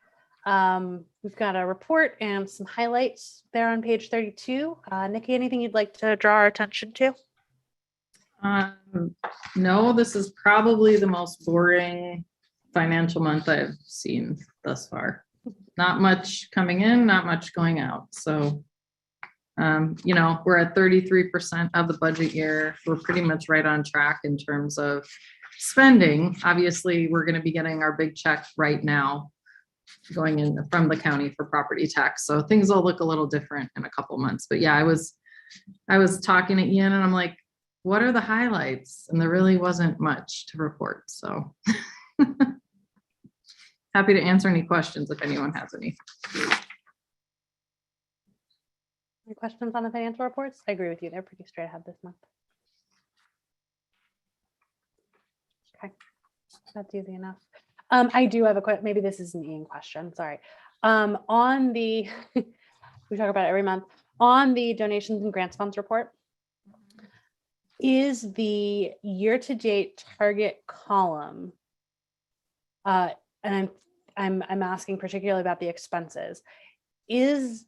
We've got a report and some highlights there on page 32. Nikki, anything you'd like to draw our attention to? No, this is probably the most boring financial month I've seen thus far. Not much coming in, not much going out. So You know, we're at 33% of the budget year. We're pretty much right on track in terms of spending. Obviously, we're going to be getting our big check right now going in from the county for property tax. So things will look a little different in a couple months. But yeah, I was talking to Ian and I'm like, what are the highlights? And there really wasn't much to report. So happy to answer any questions if anyone has any. Any questions on the financial reports? I agree with you. They're pretty straight ahead this month. Okay, that's easy enough. I do have a question. Maybe this is an Ian question. Sorry. On the, we talk about it every month, on the donations and grants funds report, is the year-to-date target column, and I'm asking particularly about the expenses, is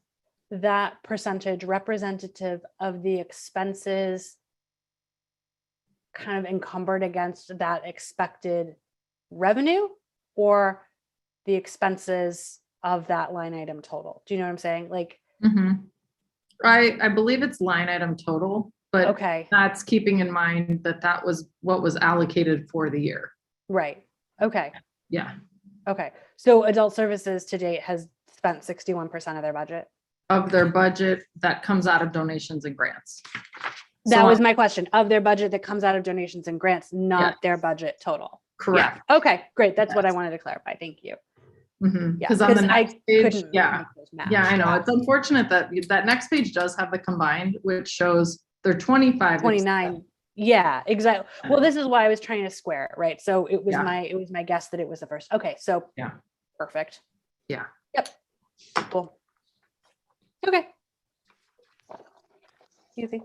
that percentage representative of the expenses kind of encumbered against that expected revenue, or the expenses of that line item total? Do you know what I'm saying? Like, I believe it's line item total, but okay, that's keeping in mind that that was what was allocated for the year. right. Okay. Yeah. Okay. So adult services to date has spent 61% of their budget. Of their budget that comes out of donations and grants. That So, was my question, of their budget that comes out of donations and grants, not Yes. their budget total. correct. Yeah. Okay, great. That's what I Yes. wanted to clarify. Thank you. Mhm. Yeah, Because on the I next page, couldn't yeah, make those match. yeah, I know. It's unfortunate that that next page does have the combined, which shows they're 25. 29. Yeah, exactly. Well, this is why I was trying to square it, right? So it was Yeah. my guess that it was the first. Okay, so Yeah. perfect. Yeah. Yep. Cool. Okay. Easy.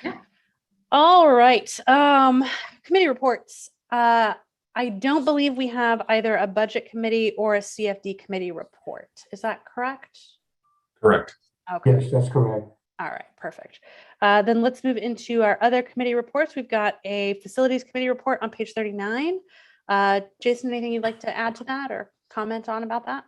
Yeah. All right. Committee reports. I don't believe we have either a budget committee or a CFD committee report. Is that correct? Correct. Okay. Yes, that's correct. All right, perfect. Then let's move into our other committee reports. We've got a facilities committee report on page 39. Jason, anything you'd like to add to that or comment on about that?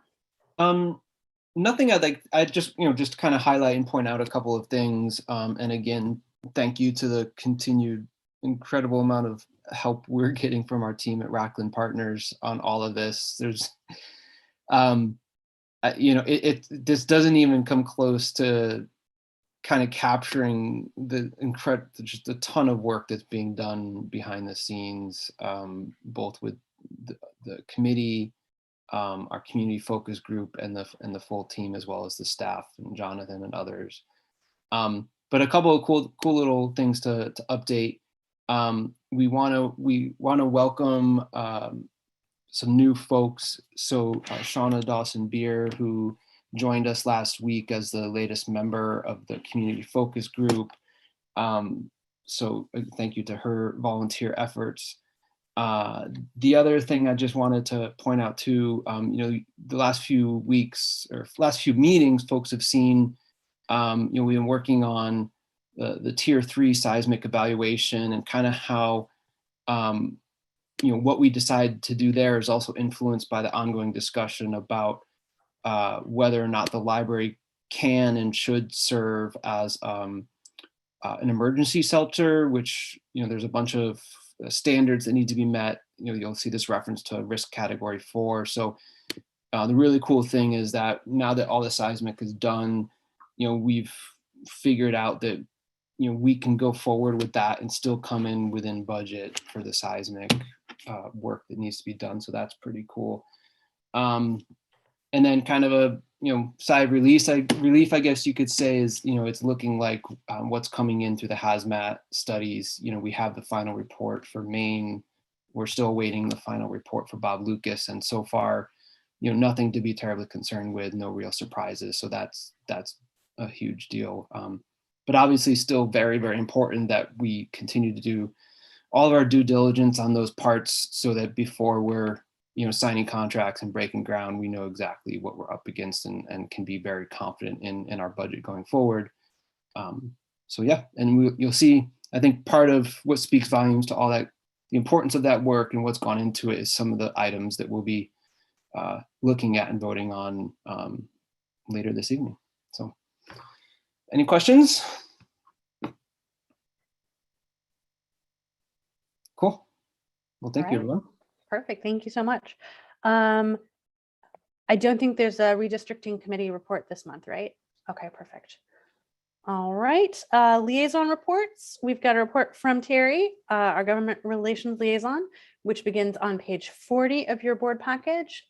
Nothing I just kind of highlight and point out a couple of things. And again, thank you to the continued incredible amount of help we're getting from our team at Racklin Partners on all of this. There's, this doesn't even come close to kind of capturing just a ton of work that's being done behind the scenes, both with the committee, our community focus group, and the full team, as well as the staff and Jonathan and others. But a couple of cool little things to update. We want to welcome some new folks. So Shauna Dawson-Beer, who joined us last week as the latest member of the community focus group. So thank you to her volunteer efforts. The other thing I just wanted to point out too, the last few weeks or last few meetings, folks have seen, we've been working on the tier 3 seismic evaluation, and kind of how, what we decide to do there is also influenced by the ongoing discussion about whether or not the library can and should serve as an emergency shelter, which, there's a bunch of standards that need to be met. You'll see this reference to risk category 4. So the really cool thing is that now that all the seismic is done, we've figured out that, we can go forward with that and still come in within budget for the seismic work that needs to be done. So that's pretty cool. And then kind of a, sigh of relief, I guess you could say, is, it's looking like what's coming in through the hazmat studies. We have the final report for Maine. We're still awaiting the final report for Bob Lucas. And so far, nothing to be terribly concerned with, no real surprises. So that's a huge deal. But obviously still very, very important that we continue to do all of our due diligence on those parts, so that before we're signing contracts and breaking ground, we know exactly what we're up against and can be very confident in our budget going forward. So yeah, and you'll see, I think part of what speaks volumes to all that, the importance of that work and what's gone into it, is some of the items that we'll be looking at and voting on later this evening. So Any questions? Cool. Well, thank you, All right. everyone. Perfect. Thank you so much. I don't think there's a redistricting committee report this month, right? Okay, perfect. All right. Liaison reports. We've got a report from Terry, our government relations liaison, which begins on page 40 of your board package.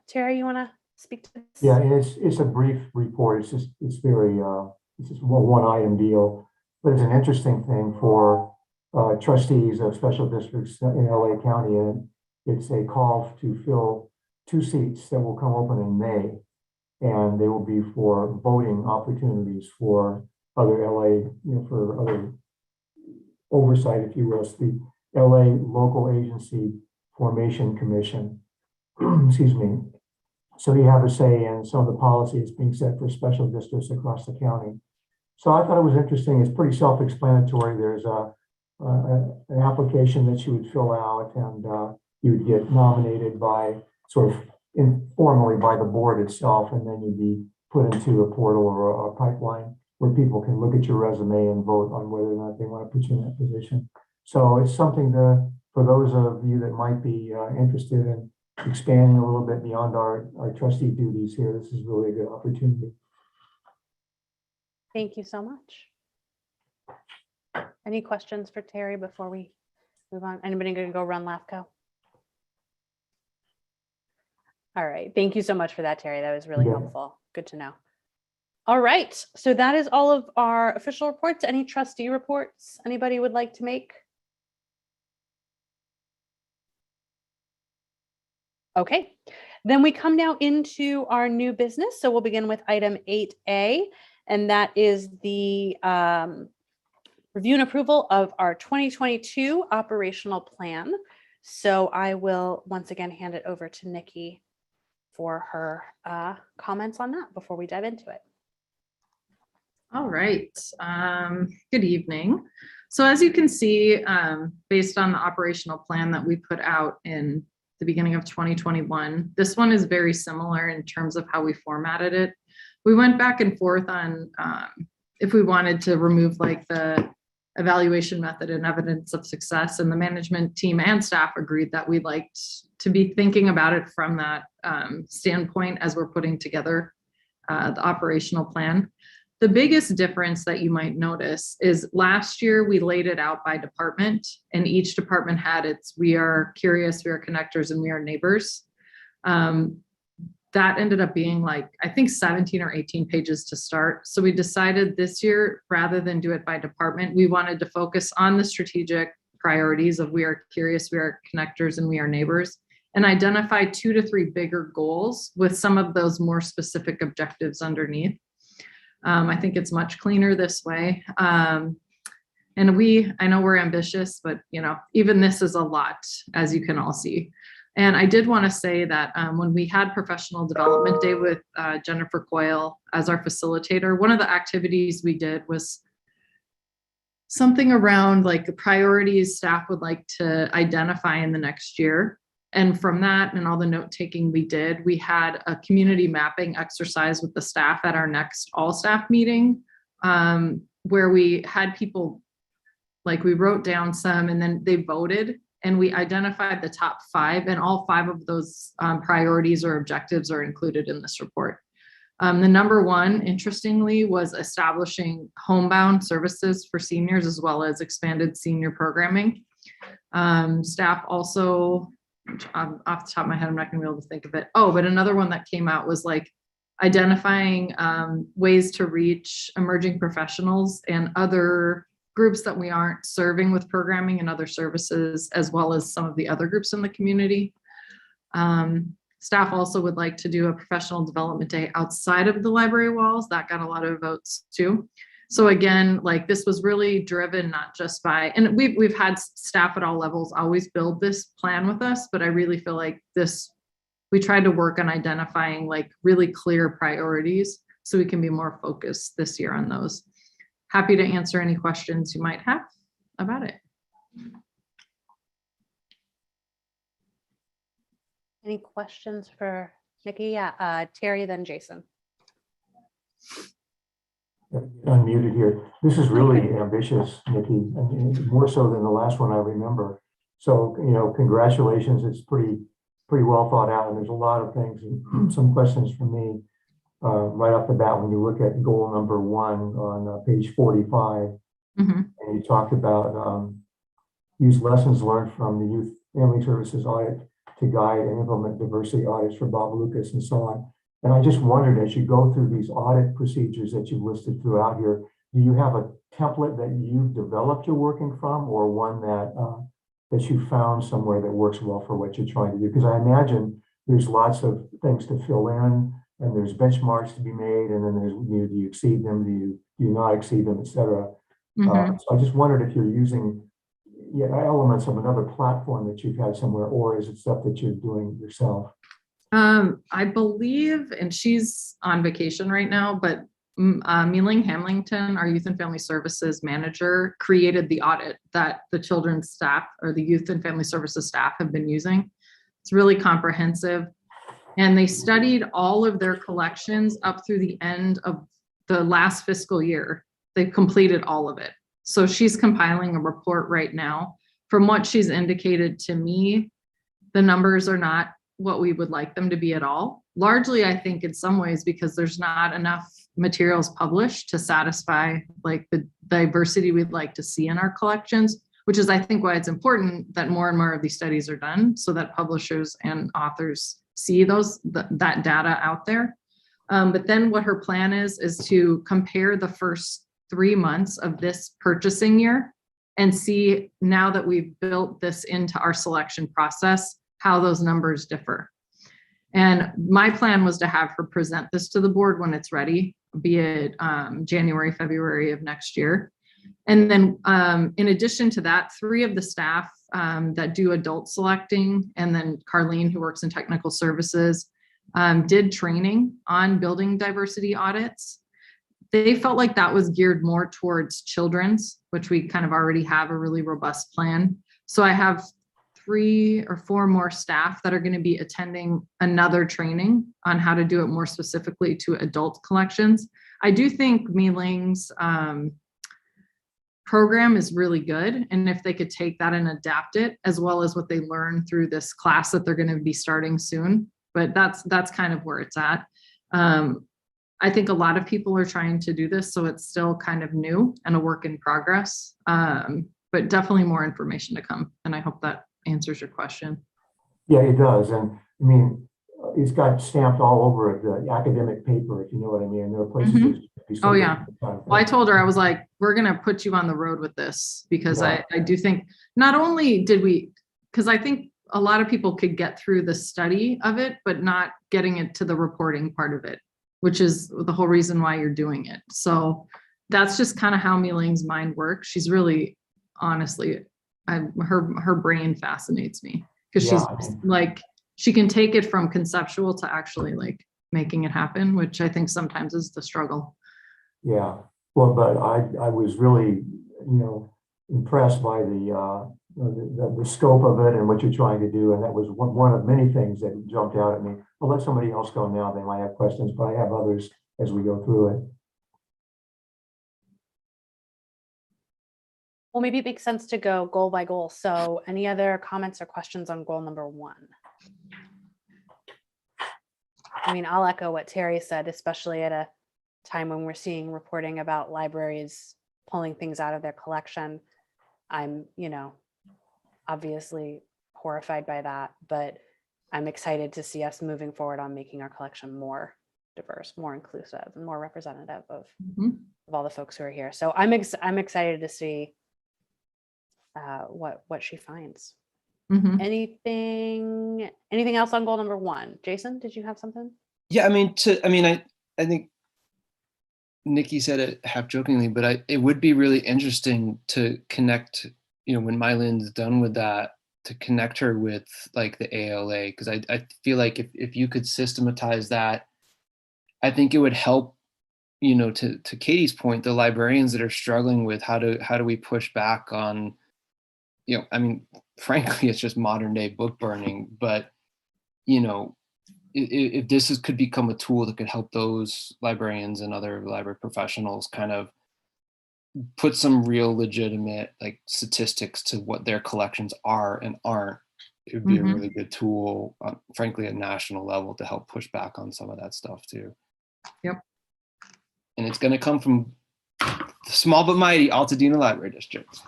Terry, you want to speak to this? Yeah, and it's a brief report. It's just one item deal, but it's an interesting thing for trustees of special districts in LA County. And it's a call to fill 2 seats that will come open in May, and they will be for voting opportunities for other LA, for other oversight, if you will. It's the LA Local Agency Formation Commission. Excuse me. So you have a say in some of the policies being set for special districts across the county. So I thought it was interesting. It's pretty self-explanatory. There's an application that you would fill out, and you would get nominated by sort of informally by the board itself, and then you'd be put into a portal or a pipeline where people can look at your resume and vote on whether or not they want to put you in that position. So it's something for those of you that might be interested in expanding a little bit beyond our trustee duties here. This is really a good opportunity. Thank you so much. Any questions for Terry before we move on? Anybody going to go run LAFCO? All right. Thank you so much for that, Terry. That was really helpful. Good to know. All right. So that is all of our official reports. Any trustee reports anybody would like to make? Okay. Then we come now into our new business. So we'll begin with item 8A, and that is the review and approval of our 2022 operational plan. So I will once again hand it over to Nikki for her comments on that before we dive into it. All right. Good evening. So as you can see, based on the operational plan that we put out in the beginning of 2021, this one is very similar in terms of how we formatted it. We went back and forth on if we wanted to remove like the evaluation method and evidence of success, and the management team and staff agreed that we liked to be thinking about it from that standpoint as we're putting together the operational plan. The biggest difference that you might notice is last year we laid it out by department, and each department had its we are curious, we are connectors, and we are neighbors. That ended up being like, I think 17 or 18 pages to start. So we decided this year, rather than do it by department, we wanted to focus on the strategic priorities of we are curious, we are connectors, and we are neighbors, and identify 2 to 3 bigger goals with some of those more specific objectives underneath. I think it's much cleaner this way. And I know we're ambitious, but even this is a lot, as you can all see. And I did want to say that when we had professional development day with Jennifer Coyle as our facilitator, one of the activities we did was something around like the priorities staff would like to identify in the next year. And from that and all the note taking we did, we had a community mapping exercise with the staff at our next all staff meeting, where we had people, like we wrote down some and then they voted, and we identified the top 5, and all 5 of those priorities or objectives are included in this report. The number 1, interestingly, was establishing homebound services for seniors as well as expanded senior programming. Staff also, off the top of my head, I'm not gonna be able to think of it. Oh, but another one that came out was like identifying ways to reach emerging professionals and other groups that we aren't serving with programming and other services, as well as some of the other groups in the community. Staff also would like to do a professional development day outside of the library walls. That got a lot of votes too. So again, like this was really driven not just by, and we've had staff at all levels always build this plan with us, but I really feel like we tried to work on identifying like really clear priorities so we can be more focused this year on those. Happy to answer any questions you might have about it. Any questions for Nikki? Yeah, Terry, then Jason. unmuted here. This is really ambitious, Nikki, and more so than the last one I remember. So, congratulations. It's pretty well thought out, and there's a lot of things and some questions from me right off the bat when you look at goal number 1 on page 45. Mhm. And you talked about use lessons learned from the Youth Family Services audit to guide and implement diversity audits for Bob Lucas and so on. And I just wondered, as you go through these audit procedures that you've listed throughout here, do you have a template that you've developed you're working from, or one that you found somewhere that works well for what you're trying to do? Because I imagine there's lots of things to fill in, and there's benchmarks to be made, and then there's, do you exceed them, do you not exceed them, et cetera. Mhm. So I just wondered if you're using elements of another platform that you've had somewhere, or is it stuff that you're doing yourself? I believe, and she's on vacation right now, but Meeling Hamilton, our Youth and Family Services manager, created the audit that the children's staff or the Youth and Family Services staff have been using. It's really comprehensive. And they studied all of their collections up through the end of the last fiscal year. They completed all of it. So she's compiling a report right now. From what she's indicated to me, the numbers are not what we would like them to be at all. Largely, I think in some ways, because there's not enough materials published to satisfy like the diversity we'd like to see in our collections, which is, I think, why it's important that more and more of these studies are done so that publishers and authors see that data out there. But then what her plan is to compare the first 3 months of this purchasing year and see, now that we've built this into our selection process, how those numbers differ. And my plan was to have her present this to the board when it's ready, be it January, February of next year. And then in addition to that, 3 of the staff that do adult selecting, and then Carlene, who works in technical services, did training on building diversity audits. They felt like that was geared more towards children's, which we kind of already have a really robust plan. So I have 3 or 4 more staff that are going to be attending another training on how to do it more specifically to adult collections. I do think Meeling's program is really good. And if they could take that and adapt it, as well as what they learn through this class that they're going to be starting soon. But that's kind of where it's at. I think a lot of people are trying to do this, so it's still kind of new and a work in progress, but definitely more information to come. And I hope that answers your question. Yeah, it does. And I mean, it's got stamped all over it, the academic paper, if you know what I mean. There are places. Mm-hmm. Oh, yeah. Well, I told her, I was like, we're going to put you on the road with this, because I do think not only did we, because I think a lot of people could get through the study of it, but not getting it to the reporting part of it, which is the whole reason why you're doing it. So that's just kind of how Meeling's mind works. She's really, honestly, her brain fascinates me, because she's like, she can take it from conceptual to actually like making it happen, which I think sometimes is the struggle. Yeah, well, but I was really, impressed by the scope of it and what you're trying to do. And that was one of many things that jumped out at me. I'll let somebody else go now. They might have questions, but I have others as we go through it. Well, maybe it makes sense to go goal by goal. So any other comments or questions on goal number 1? I mean, I'll echo what Terry said, especially at a time when we're seeing reporting about libraries pulling things out of their collection. I'm, obviously horrified by that, but I'm excited to see us moving forward on making our collection more diverse, more inclusive, and more representative of all the folks who are here. So I'm excited to see what she finds. Anything else on goal number 1? Jason, did you have something? Yeah, I think Nikki said it half jokingly, but it would be really interesting to connect, when Mylin's done with that, to connect her with like the ALA, because I feel like if you could systematize that, I think it would help, to Katie's point, the librarians that are struggling with how do we push back on, frankly, it's just modern day book burning, but if this could become a tool that could help those librarians and other library professionals kind of put some real legitimate like statistics to what their collections are and aren't, it would be a really good tool, frankly, at national level to help push back on some of that stuff too. Yep. And it's going to come from the small but mighty Altadena Library District.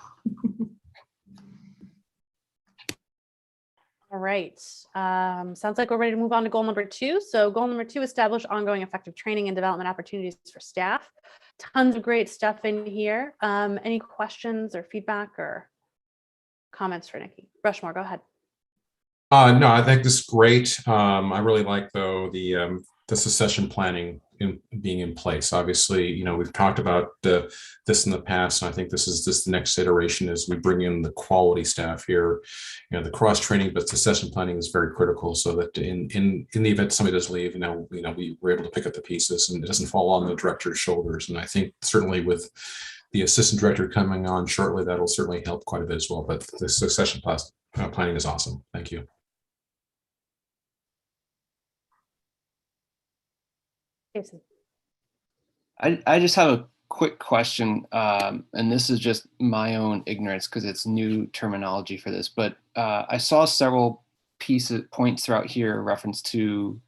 All right. Sounds like we're ready to move on to goal number 2. So goal number 2, establish ongoing effective training and development opportunities for staff. Tons of great stuff in here. Any questions or feedback or comments for Nikki? Rushmore, go ahead. No, I think this is great. I really like though the succession planning being in place. Obviously, you know, we've talked about this in the past, and I think this is the next iteration as we bring in the quality staff here. You know, the cross training, but succession planning is very critical, so that in the event somebody does leave, we're able to pick up the pieces and it doesn't fall on the director's shoulders. And I think certainly with the assistant director coming on shortly, that'll certainly help quite a bit as well. But the succession planning is awesome. Thank you. Jason. I just have a quick question, and this is just my own ignorance because it's new terminology for this, but I saw several points throughout here reference to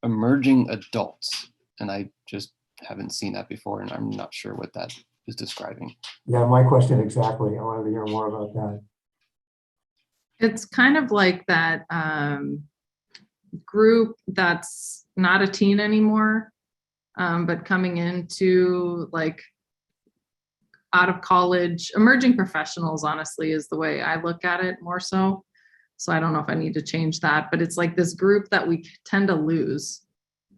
emerging adults, and I just haven't seen that before, and I'm not sure what that is describing. Yeah, my question exactly. I wanted to hear more about that. It's kind of like that group that's not a teen anymore, but coming into like out of college, emerging professionals, honestly, is the way I look at it more so. So I don't know if I need to change that, but it's like this group that we tend to lose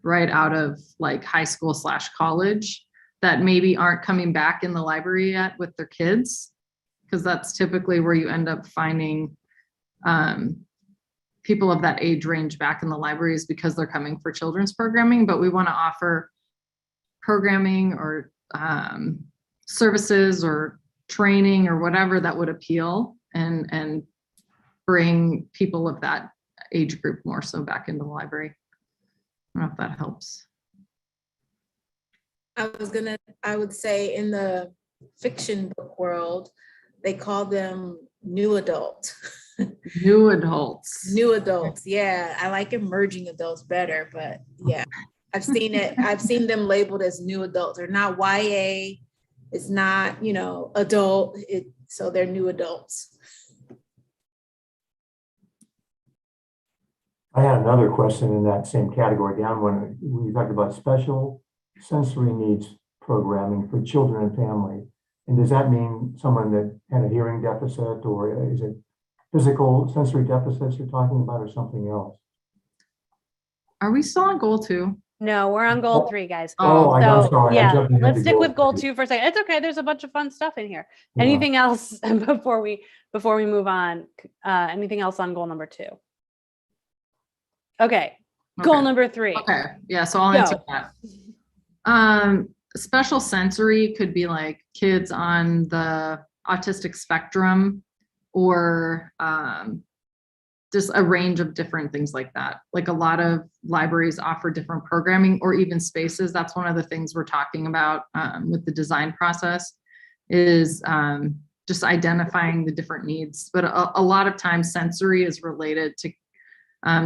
right out of like high school / college that maybe aren't coming back in the library yet with their kids, because that's typically where you end up finding people of that age range back in the libraries because they're coming for children's programming. But we want to offer programming or services or training or whatever that would appeal and bring people of that age group more so back into the library. I don't know if that helps. I would say in the fiction book world, they call them new adult. New adults. New adults. Yeah. I like emerging adults better, but yeah, I've seen it. I've seen them labeled as new adults. They're not YA. It's not, adult. So they're new adults. I had another question in that same category down when you talked about special sensory needs programming for children and family. And does that mean someone that had a hearing deficit, or is it physical sensory deficits you're talking about, or something else? Are we still on goal 2? No, we're on goal 3, guys. I'm sorry. Yeah, let's stick with goal 2 for a second. It's okay. There's a bunch of fun stuff in here. Yeah. Anything else before we move on? Anything else on goal number 2? Okay. Goal number 3. Okay. Yeah. So I'll answer that. Special sensory could be like kids on the autistic spectrum, or just a range of different things like that. Like a lot of libraries offer different programming or even spaces. That's one of the things we're talking about with the design process is just identifying the different needs. But a lot of times sensory is related to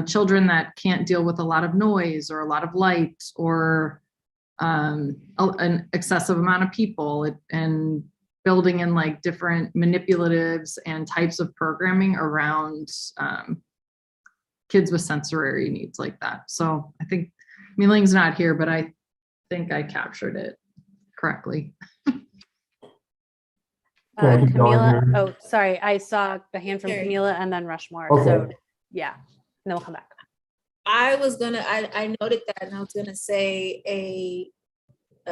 children that can't deal with a lot of noise or a lot of light or an excessive amount of people, and building in like different manipulatives and types of programming around kids with sensory needs like that. So I think Mei-Ling's not here, but I think I captured it correctly. Camila, oh, sorry. I saw the hand from Sure. Camila and then Rushmore. Okay. So yeah, and then we'll come back. I noted that, and I was gonna say a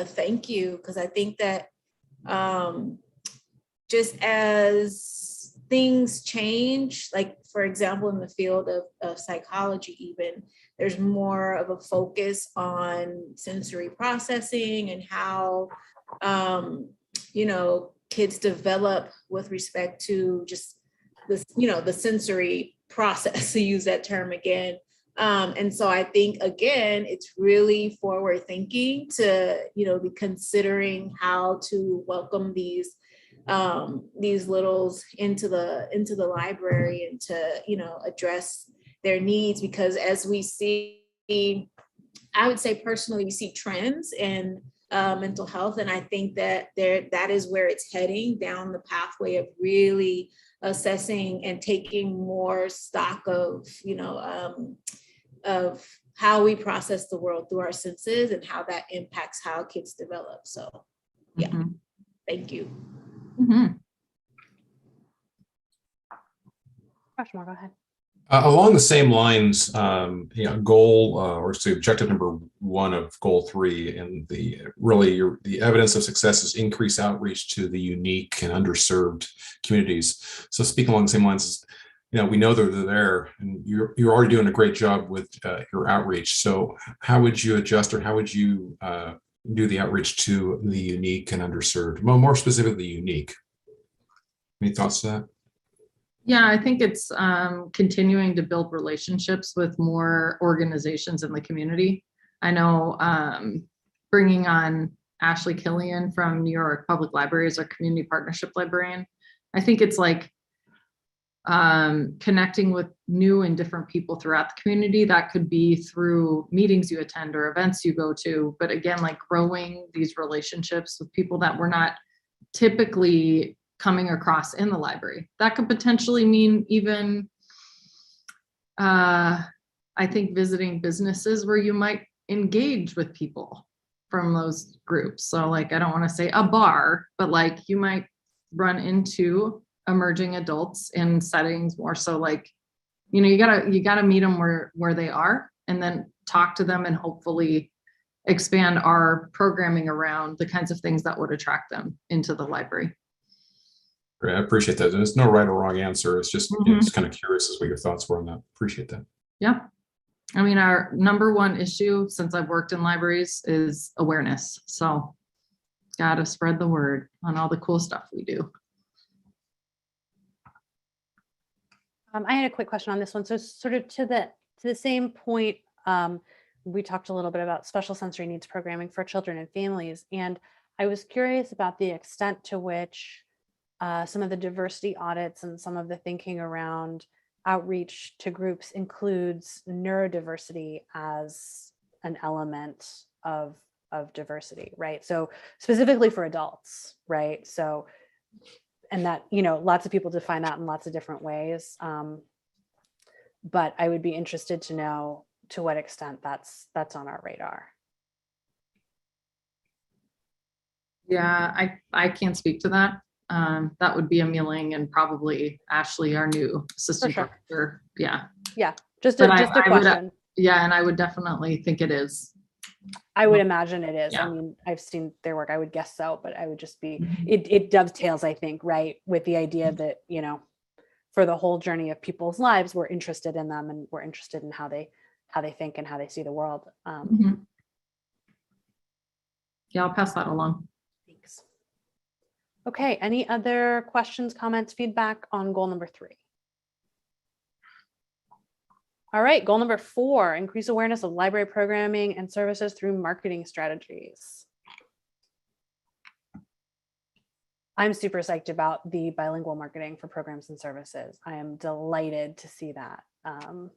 thank you, because I think that just as things change, like for example, in the field of psychology, even there's more of a focus on sensory processing and how kids develop with respect to just this, the sensory process, to use that term again. And so I think, again, it's really forward thinking to, be considering how to welcome these littles into the library and to, address their needs, because as we see, I would say personally, we see trends in mental health. And I think that that is where it's heading, down the pathway of really assessing and taking more stock of, of how we process the world through our senses and how that impacts how kids develop. So yeah, thank you. Rushmore, go ahead. Along the same lines, goal or objective number 1 of goal 3, and the evidence of success is increase outreach to the unique and underserved communities. So speaking along the same lines, we know that they're there, and you're already doing a great job with your outreach. So how would you adjust, or how would you do the outreach to the unique and underserved? Well, more specifically, unique. Any thoughts to that? Yeah, I think it's continuing to build relationships with more organizations in the community. I know bringing on Ashley Killian from New York Public Library as our community partnership librarian. I think it's like connecting with new and different people throughout the community. That could be through meetings you attend or events you go to. But again, like growing these relationships with people that we're not typically coming across in the library. That could potentially mean even, I think, visiting businesses where you might engage with people from those groups. So like, I don't want to say a bar, but like you might run into emerging adults in settings more so like, you gotta meet them where they are, and then talk to them and hopefully expand our programming around the kinds of things that would attract them into the library. Great, I appreciate that. There's no right or wrong answer. It's just, just kind of curious as what your thoughts were on that. Appreciate that. Yeah. I mean, our number 1 issue since I've worked in libraries is awareness. So gotta spread the word on all the cool stuff we do. I had a quick question on this one. So sort of to the same point, we talked a little bit about special sensory needs programming for children and families. And I was curious about the extent to which some of the diversity audits and some of the thinking around outreach to groups includes neurodiversity as an element of diversity, right? So specifically for adults, right? So, and that, lots of people define that in lots of different ways. But I would be interested to know to what extent that's on our radar. Yeah, I can't speak to that. That would be Ameling and probably Ashley, our new assistant director. Yeah. Yeah. Just a question. And I would definitely think it is. I would imagine it is. Yeah. I mean, I've seen their work. I would guess so, but I would just be, it dovetails, I think, right, with the idea that, for the whole journey of people's lives, we're interested in them and we're interested in how they think and how they see the world. Yeah, I'll pass that along. Thanks. Okay, any other questions, comments, feedback on goal number 3? All right, goal number 4, increase awareness of library programming and services through marketing strategies. I'm super psyched about the bilingual marketing for programs and services. I am delighted to see that. And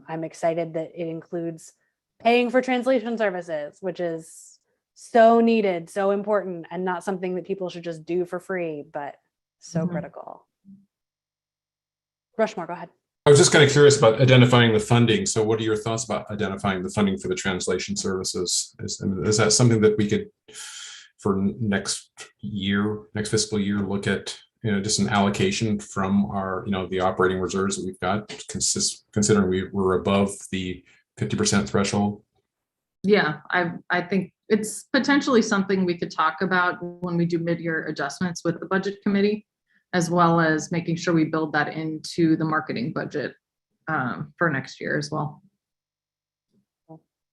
I'm excited that it includes paying for translation services, which is so needed, so important, and not something that people should just do for free, but so critical. Rushmore, go ahead. I was just kind of curious about identifying the funding. So what are your thoughts about identifying the funding for the translation services? Is that something that we could, for next fiscal year, look at, just an allocation from our, the operating reserves that we've got, considering we're above the 50% threshold? Yeah, I think it's potentially something we could talk about when we do mid-year adjustments with the budget committee, as well as making sure we build that into the marketing budget for next year as well.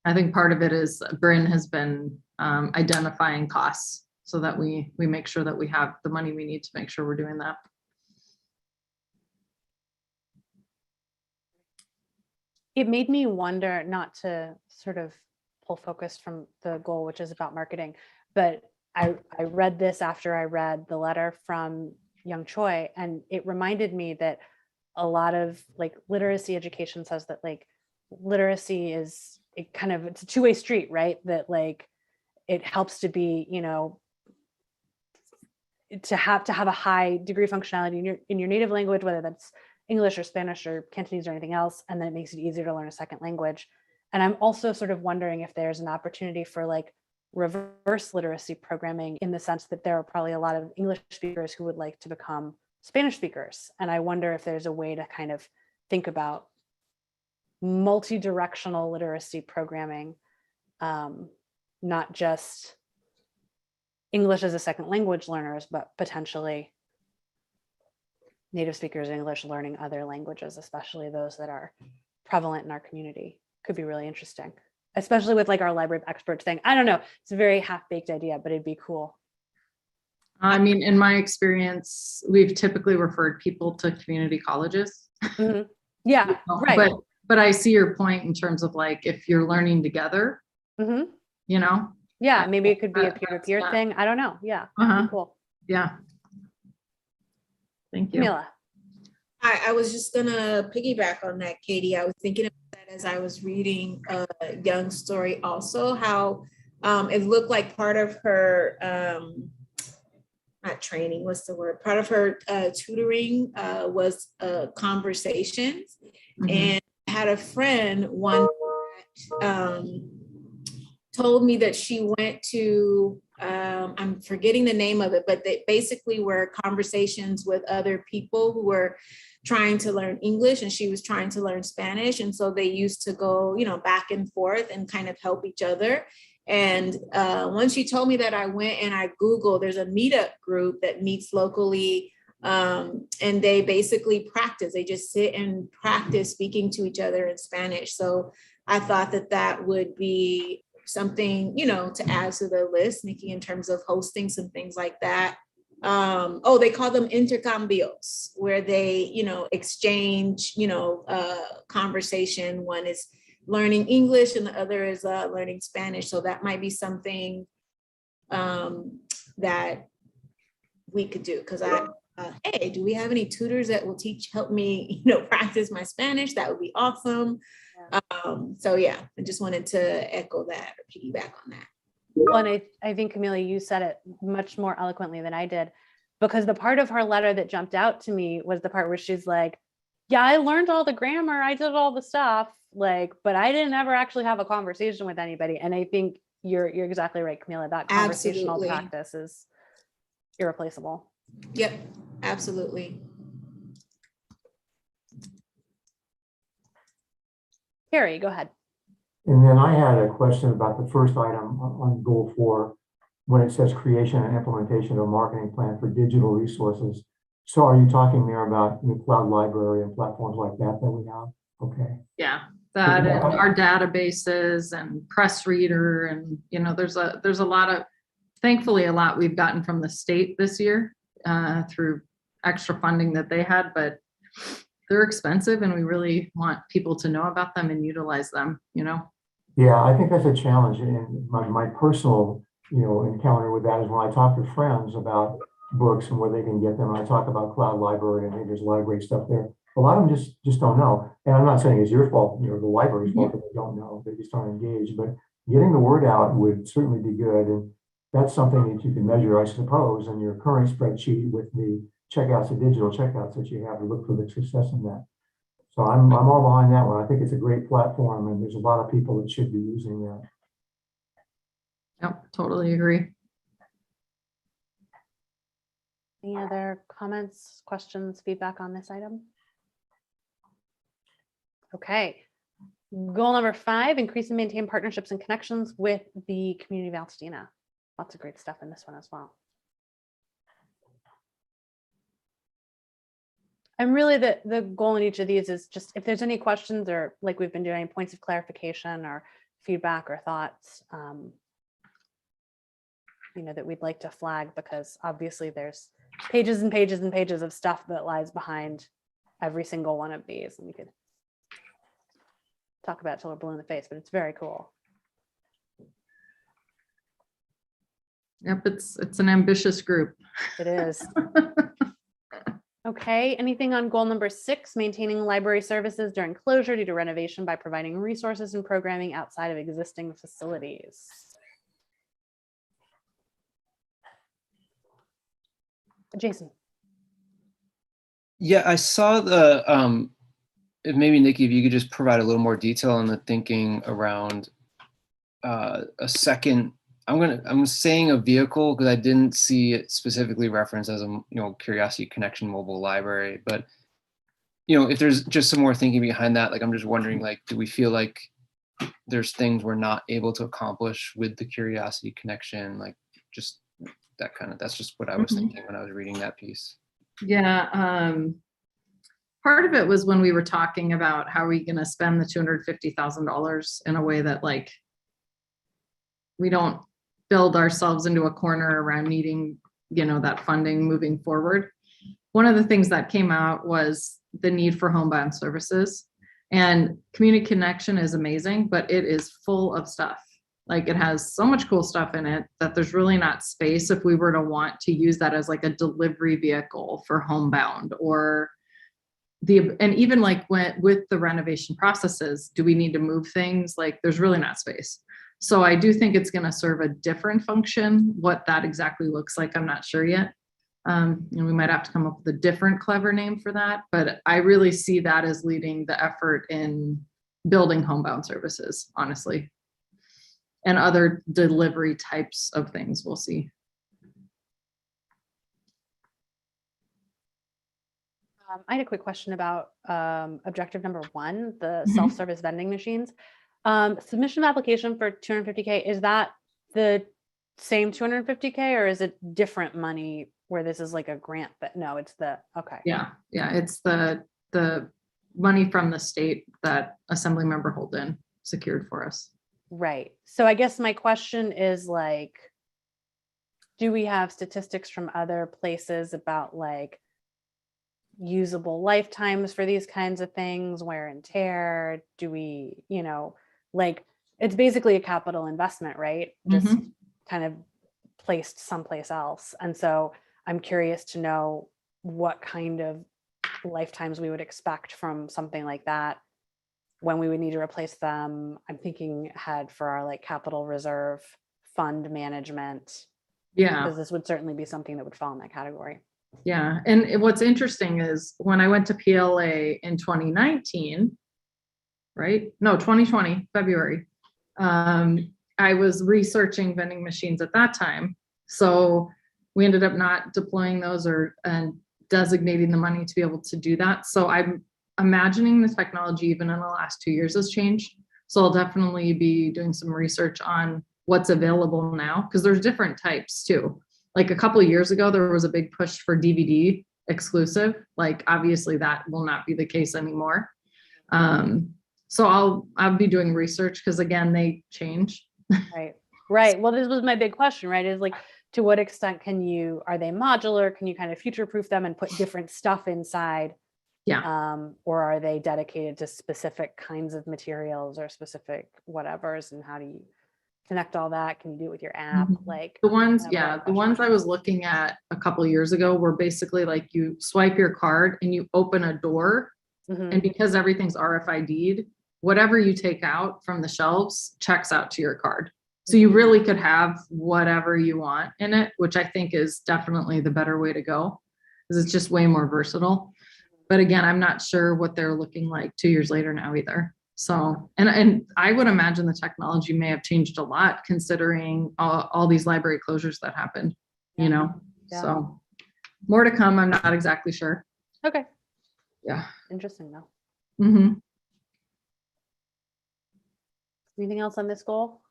I think part of it is Bryn has been identifying costs so that we make sure that we have the money we need to make sure we're doing that. it made me wonder, not to sort of pull focus from the goal, which is about marketing, but I read this after I read the letter from Young Choi, and it reminded me that a lot of like literacy education says that like literacy is it's a two-way street, right? That like it helps to be, you know, to have a high degree of functionality in your native language, whether that's English or Spanish or Cantonese or anything else, and then it makes it easier to learn a second language. And I'm also sort of wondering if there's an opportunity for like reverse literacy programming, in the sense that there are probably a lot of English speakers who would like to become Spanish speakers. And I wonder if there's a way to kind of think about multi-directional literacy programming, not just English as a second language learners, but potentially native speakers of English learning other languages, especially those that are prevalent in our community. Could be really interesting, especially with like our library of experts thing. I don't know, it's a very half-baked idea, but it'd be cool. I mean, in my experience, we've typically referred people to community colleges. Mm-hmm. Yeah, right. But I see your point in terms of like, if you're learning together, Mm-hmm. you know? Yeah, maybe it could be a peer-to-peer thing. I don't know. Yeah, that'd be cool. Yeah. Thank you. Camila. I was just gonna piggyback on that, Katie. I was thinking about that as I was reading Young's story also, how it looked like part of her, not training, what's the word? Part of her tutoring was conversations. Mhm. And I had a friend one that told me that she went to, I'm forgetting the name of it, but they basically were conversations with other people who were trying to learn English, and she was trying to learn Spanish. And so they used to go, you know, back and forth and kind of help each other. And once she told me that, I went and I Googled, there's a meetup group that meets locally, and they basically practice. They just sit and practice speaking to each other in Spanish. So I thought that that would be something, you know, to add to the list, Nikki, in terms of hosting some things like that. They call them intercambios, where they, you know, exchange, you know, conversation. One is learning English and the other is learning Spanish. So that might be something that we could do. Because hey, do we have any tutors that will help me, you know, practice my Spanish? That would be awesome. So yeah, I just wanted to echo that or piggyback on that. Well, and I think, Camila, you said it much more eloquently than I did, because the part of her letter that jumped out to me was the part where she's like, yeah, I learned all the grammar, I did all the stuff, like, but I didn't ever actually have a conversation with anybody. And I think you're exactly right, Camila, that conversational Absolutely. practice is irreplaceable. Yep, absolutely. Carrie, go ahead. And then I had a question about the first item on goal 4, when it says creation and implementation of a marketing plan for digital resources. So are you talking there about the cloud library and platforms like that we have? Okay. Yeah, that and our databases and press reader, and you know, there's a lot of, thankfully a lot we've gotten from the state this year through extra funding that they had, but they're expensive and we really want people to know about them and utilize them, you know? Yeah, I think that's a challenge. And my personal, you know, encounter with that is when I talk to friends about books and where they can get them. And I talk about cloud library and there's a lot of great stuff there. A lot of them just don't know. And I'm not saying it's your fault, you know, the library's fault that they don't know, they just aren't engaged. But getting the word out would certainly be good. And that's something that you can measure, I suppose, in your current spreadsheet with the checkouts, the digital checkouts that you have to look for the success in that. So I'm all behind that one. I think it's a great platform and there's a lot of people that should be using that. Yep, totally agree. Any other comments, questions, feedback on this item? Okay. Goal number 5, increase and maintain partnerships and connections with the community of Altadena. Lots of great stuff in this one as well. And really the goal in each of these is just, if there's any questions or like we've been doing, points of clarification or feedback or thoughts, you know, that we'd like to flag, because obviously there's pages and pages and pages of stuff that lies behind every single one of these. And we could talk about it till we're blue in the face, but it's very cool. Yep, it's an ambitious group. It is. Okay, anything on goal number 6, maintaining library services during closure due to renovation by providing resources and programming outside of existing facilities? Jason. Yeah, I saw the, maybe Nikki, if you could just provide a little more detail on the thinking around a second, I'm saying a vehicle because I didn't see it specifically referenced as a, Curiosity Connection mobile library, but, if there's just some more thinking behind that, like, I'm just wondering, like, do we feel like there's things we're not able to accomplish with the Curiosity Connection? Like, just that's just what I was thinking when I was reading that piece. Yeah, part of it was when we were talking about how are we going to spend the $250,000 in a way that, like, we don't build ourselves into a corner around needing, that funding moving forward. One of the things that came out was the need for homebound services, and Community Connection is amazing, but it is full of stuff. Like, it has so much cool stuff in it that there's really not space if we were to want to use that as like a delivery vehicle for homebound, or and even like with the renovation processes, do we need to move things? Like, there's really not space. So I do think it's going to serve a different function. What that exactly looks like, I'm not sure yet. We might have to come up with a different clever name for that, but I really see that as leading the effort in building homebound services, honestly, and other delivery types of things. We'll see. I had a quick question about objective number 1, the self-service vending machines. Submission of application for $250K, is that the same $250K, or is it different money where this is like a grant? But no, it's okay. Yeah, it's the money from the state that Assemblymember Holden secured for us. Right. So I guess my question is, like, do we have statistics from other places about, like, usable lifetimes for these kinds of things, wear and tear? Do we, like, it's basically a capital investment, right? Just kind of placed someplace else. And so I'm curious to know what kind of lifetimes we would expect from something like that, when we would need to replace them. I'm thinking ahead for our, like, capital reserve fund management. Yeah. Because this would certainly be something that would fall in that category. Yeah. And what's interesting is when I went to PLA in 2019, right? No, 2020, February. I was researching vending machines at that time. So we ended up not deploying those and designating the money to be able to do that. So I'm imagining the technology even in the last 2 years has changed. So I'll definitely be doing some research on what's available now, because there's different types too. Like, a couple of years ago, there was a big push for DVD exclusive. Like, obviously that will not be the case anymore. So I'll be doing research, because again, they change. Right. Well, this was my big question, right? Is, like, to what extent are they modular? Can you kind of future-proof them and put different stuff inside? Yeah. Or are they dedicated to specific kinds of materials or specific whatevers? And how do you connect all that? Can you do it with your app? Like, the ones I was looking at a couple of years ago were basically like, you swipe your card and you open a door, and because everything's RFID'd, whatever you take out from the shelves checks out to your card. So you really could have whatever you want in it, which I think is definitely the better way to go, because it's just way more versatile. But again, I'm not sure what they're looking like 2 years later now either. So, and I would imagine the technology may have changed a lot, considering all these library closures that happened, so more to come. I'm not exactly sure. Okay. Yeah. Interesting though. Mm-hmm. Anything else on this goal?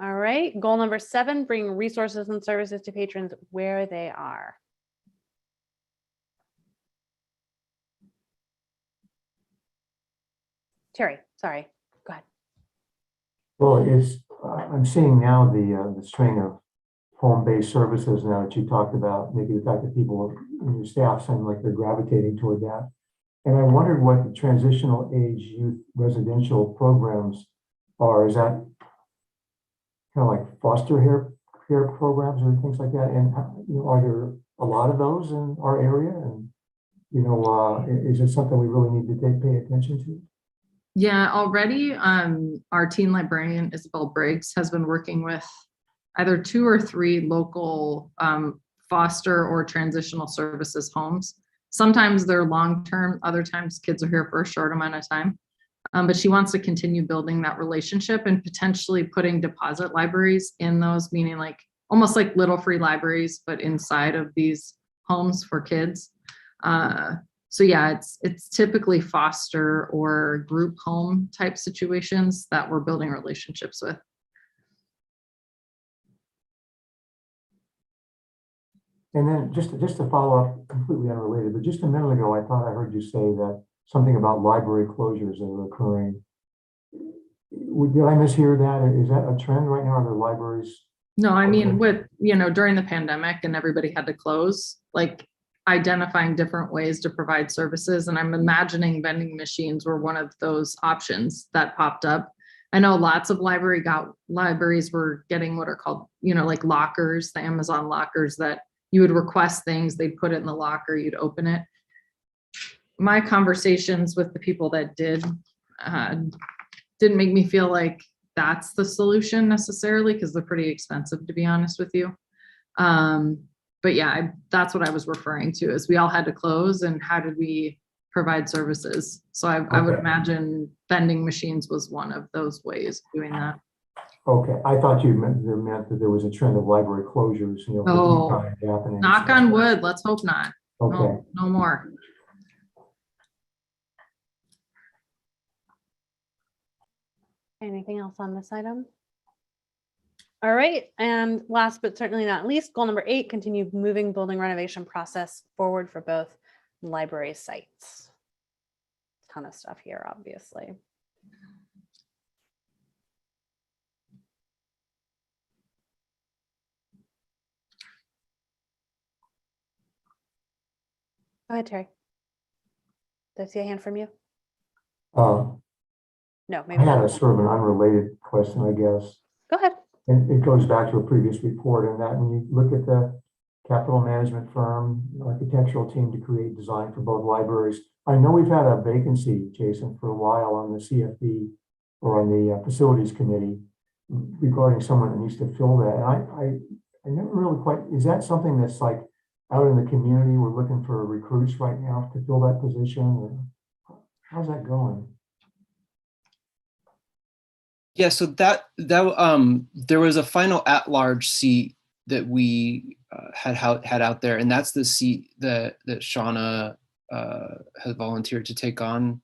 All right. Goal number 7, bring resources and services to patrons where they are. Terry, sorry, go ahead. Well, I'm seeing now the string of home-based services now that you talked about, maybe the fact that people in your staff seem like they're gravitating toward that. And I wondered what the transitional age youth residential programs are. Is that kind of like foster care programs or things like that? And are there a lot of those in our area? And is it something we really need to pay attention to? Yeah, already our teen librarian, Isabel Briggs, has been working with either 2 or 3 local foster or transitional services homes. Sometimes they're long-term, other times kids are here for a short amount of time. But she wants to continue building that relationship and potentially putting deposit libraries in those, meaning like almost like little free libraries, but inside of these homes for kids. So yeah, it's typically foster or group home type situations that we're building relationships with. And then just to follow up, completely unrelated, but just a minute ago, I thought I heard you say that something about library closures that are occurring. Did I mishear that? Is that a trend right now? Are there libraries? No, I mean, with, during the pandemic and everybody had to close, like identifying different ways to provide services. And I'm imagining vending machines were one of those options that popped up. I know lots of libraries were getting what are called, like lockers, the Amazon lockers that you would request things, they'd put it in the locker, you'd open it. My conversations with the people that didn't make me feel like that's the solution necessarily, because they're pretty expensive, to be honest with you. But yeah, that's what I was referring to, is we all had to close, and how did we provide services? So I would imagine vending machines was one of those ways of doing that. Okay, I thought you meant that there was a trend of library closures. Oh, knock on wood, let's hope not. Okay. No more. Anything else on this item? All right, and last but certainly not least, goal number 8, continue moving building renovation process forward for both library sites. Ton of stuff here, obviously. Go ahead, Terry. Did I see a hand from you? No, maybe I had not. a sort of an unrelated question, I guess. Go ahead. And it goes back to a previous report, and that when you look at the capital management firm, architectural team to create design for both libraries, I know we've had a vacancy, Jason, for a while on the CFD or on the facilities committee regarding someone that needs to fill that. And I never really quite, is that something that's like out in the community, we're looking for recruits right now to fill that position, or how's that going? Yeah, so that there was a final at-large seat that we had out there, and that's the seat that Shauna has volunteered to take on.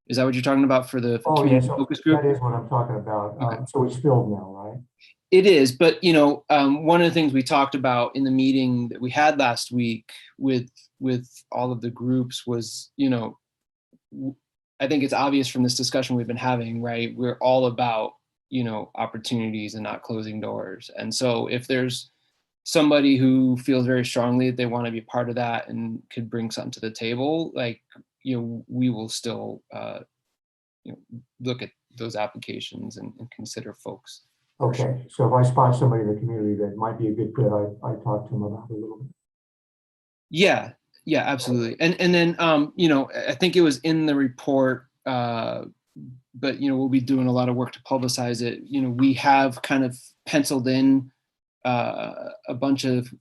Is that what you're talking about for the community focus group? That is what I'm talking about. Okay. So it's filled now, right? It is, but one of the things we talked about in the meeting that we had last week with all of the groups was, I think it's obvious from this discussion we've been having, right? We're all about, opportunities and not closing doors. And so if there's somebody who feels very strongly that they want to be part of that and could bring something to the table, we will still, look at those applications and consider folks. Okay, so if I spot somebody in the community that might be a good fit, I talk to them about it a little bit. Yeah, absolutely. And then, I think it was in the report, but, we'll be doing a lot of work to publicize it. We have kind of penciled in a bunch of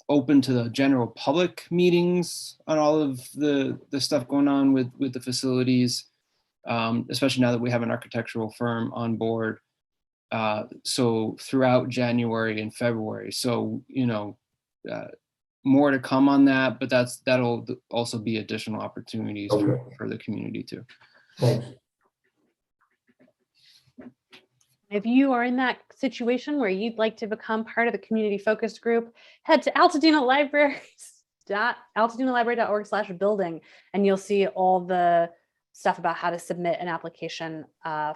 open to the general public meetings on all of the stuff going on with the facilities, especially now that we have an architectural firm on board. So throughout January and February. So, more to come on that, but that'll also be additional opportunities for the community too. Thanks. If you are in that situation where you'd like to become part of the community focused group, head to altadena.org/building, and you'll see all the stuff about how to submit an application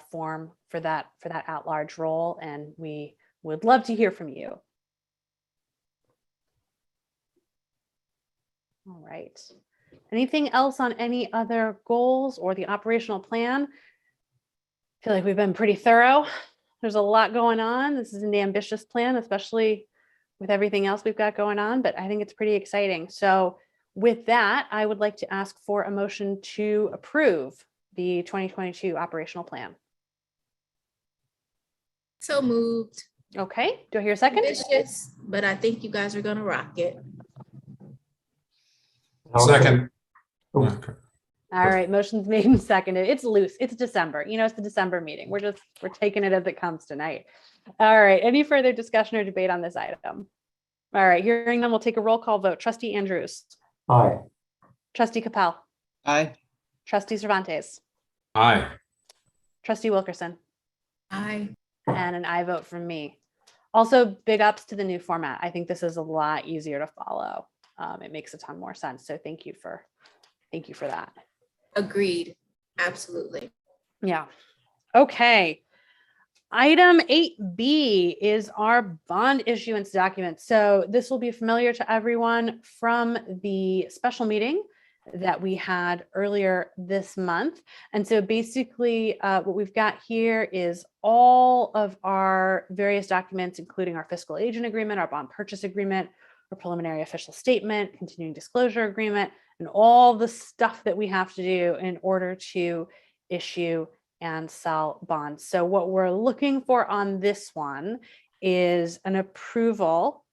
form for that at-large role, and we would love to hear from you. All right. Anything else on any other goals or the operational plan? I feel like we've been pretty thorough. There's a lot going on. This is an ambitious plan, especially with everything else we've got going on, but I think it's pretty exciting. So with that, I would like to ask for a motion to approve the 2022 operational plan. So moved. Okay, do I hear a second? Ambitious, but I think you guys are gonna rock it. Second. Oh. Okay. All right, motion's made and seconded. It's loose. It's December. You know, it's the December meeting. We're taking it as it comes tonight. All right, any further discussion or debate on this item? All right, hearing none, we'll take a roll call vote. Trustee Andrews. Aye. Trustee Capel. Aye. Trustee Cervantes. Aye. Trustee Wilkerson. Aye. And an aye vote from me. Also, big ups to the new format. I think this is a lot easier to follow. It makes a ton more sense. So thank you for that. Agreed. Absolutely. Yeah. Okay. Item 8B is our bond issuance document. So this will be familiar to everyone from the special meeting that we had earlier this month. And so basically what we've got here is all of our various documents, including our fiscal agent agreement, our bond purchase agreement, our preliminary official statement, continuing disclosure agreement, and all the stuff that we have to do in order to issue and sell bonds. So what we're looking for on this one is an approval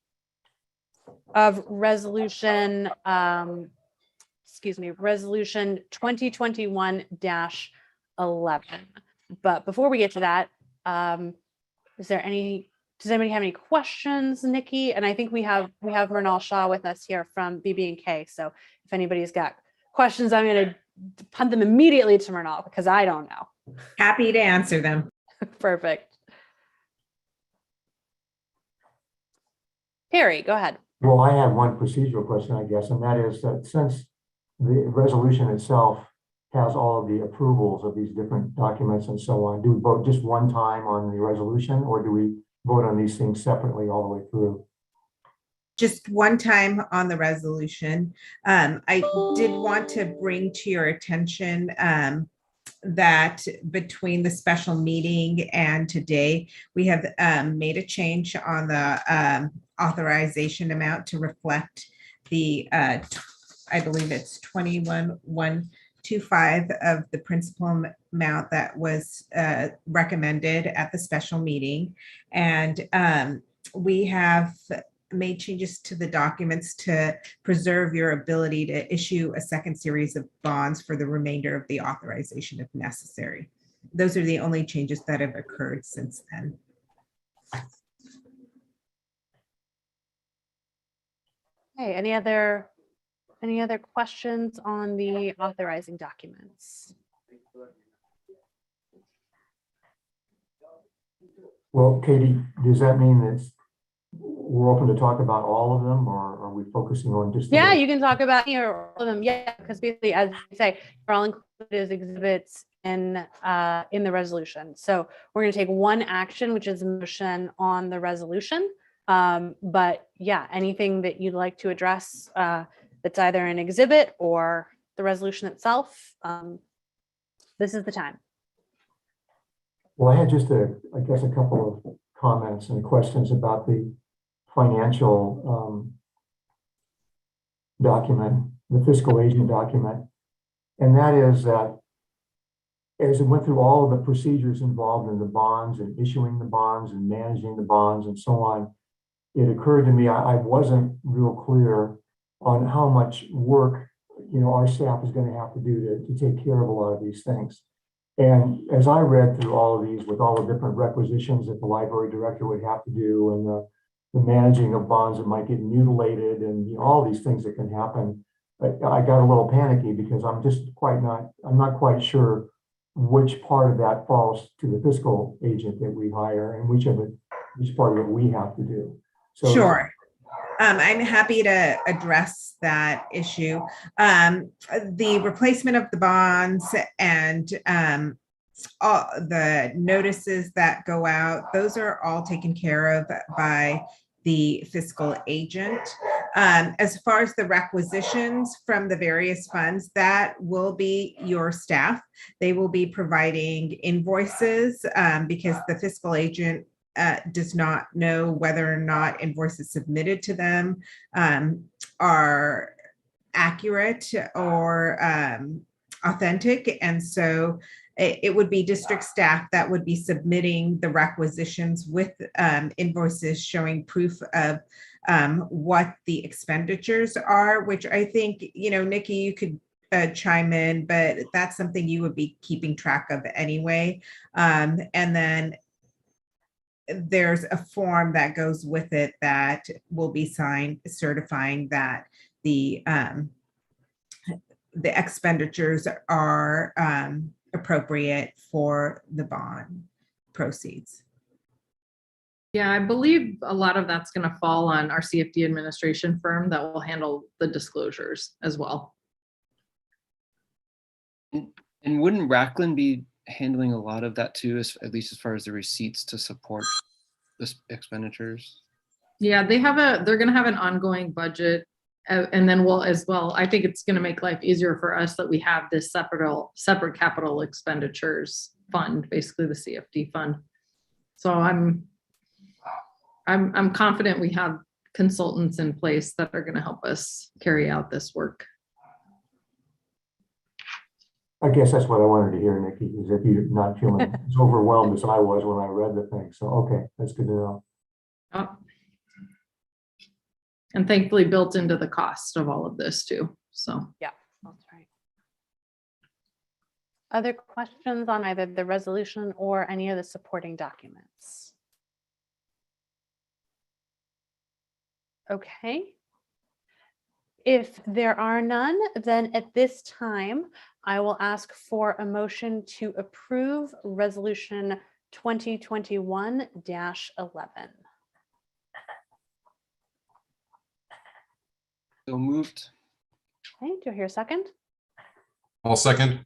of resolution, resolution 2021-11. But before we get to that, does anybody have any questions, Nikki? And I think we have Mernal Shaw with us here from BB&K. So if anybody's got questions, I'm going to punt them immediately to Mernal because I don't know. Happy to answer them. Perfect. Perry, go ahead. Well, I have one procedural question, I guess, and that is that since the resolution itself has all of the approvals of these different documents and so on, do we vote just one time on the resolution, or do we vote on these things separately all the way through? Just one time on the resolution. I did want to bring to your attention that between the special meeting and today, we have made a change on the authorization amount to reflect the, I believe it's 21,125 of the principal amount that was recommended at the special meeting. And we have made changes to the documents to preserve your ability to issue a second series of bonds for the remainder of the authorization if necessary. Those are the only changes that have occurred since then. Hey, any other questions on the authorizing documents? Well, Katie, does that mean that we're open to talk about all of them, or are we focusing on just? Yeah, you can talk about all of them. Yeah, because basically, as you say, they're all included as exhibits in the resolution. So we're going to take one action, which is a motion on the resolution. But yeah, anything that you'd like to address that's either an exhibit or the resolution itself, this is the time. Well, I had just I guess a couple of comments and questions about the financial document, the fiscal agent document. And that is that as it went through all of the procedures involved in the bonds and issuing the bonds and managing the bonds and so on, it occurred to me I wasn't real clear on how much work our staff is going to have to do to take care of a lot of these things. And as I read through all of these with all the different requisitions that the library director would have to do and the managing of bonds that might get mutilated and all these things that can happen, I got a little panicky because I'm not quite sure which part of that falls to the fiscal agent that we hire and which part of it we have to do. So, sure. I'm happy to address that issue. The replacement of the bonds and all the notices that go out, those are all taken care of by the fiscal agent. As far as the requisitions from the various funds, that will be your staff. They will be providing invoices because the fiscal agent does not know whether or not invoices submitted to them are accurate or authentic. And so it would be district staff that would be submitting the requisitions with invoices showing proof of what the expenditures are, which I think, Nikki, you could chime in, but that's something you would be keeping track of anyway. And then there's a form that goes with it that will be signed certifying that the expenditures are appropriate for the bond proceeds. Yeah, I believe a lot of that's going to fall on our CFD administration firm that will handle the disclosures as well. And wouldn't Racklin be handling a lot of that too, at least as far as the receipts to support the expenditures? Yeah, they're going to have an ongoing budget, and then we'll as well. I think it's going to make life easier for us that we have this separate capital expenditures fund, basically the CFD fund. So I'm confident we have consultants in place that are going to help us carry out this work. I guess that's what I wanted to hear, Nikki, is if you're not feeling as overwhelmed as I was when I read the thing. So, okay, that's good to know. Oh. And thankfully built into the cost of all of this too. So yeah, that's right. Other questions on either the resolution or any of the supporting documents? Okay. If there are none, then at this time, I will ask for a motion to approve resolution 2021-11. So moved. Okay, do I hear a second? I'll second.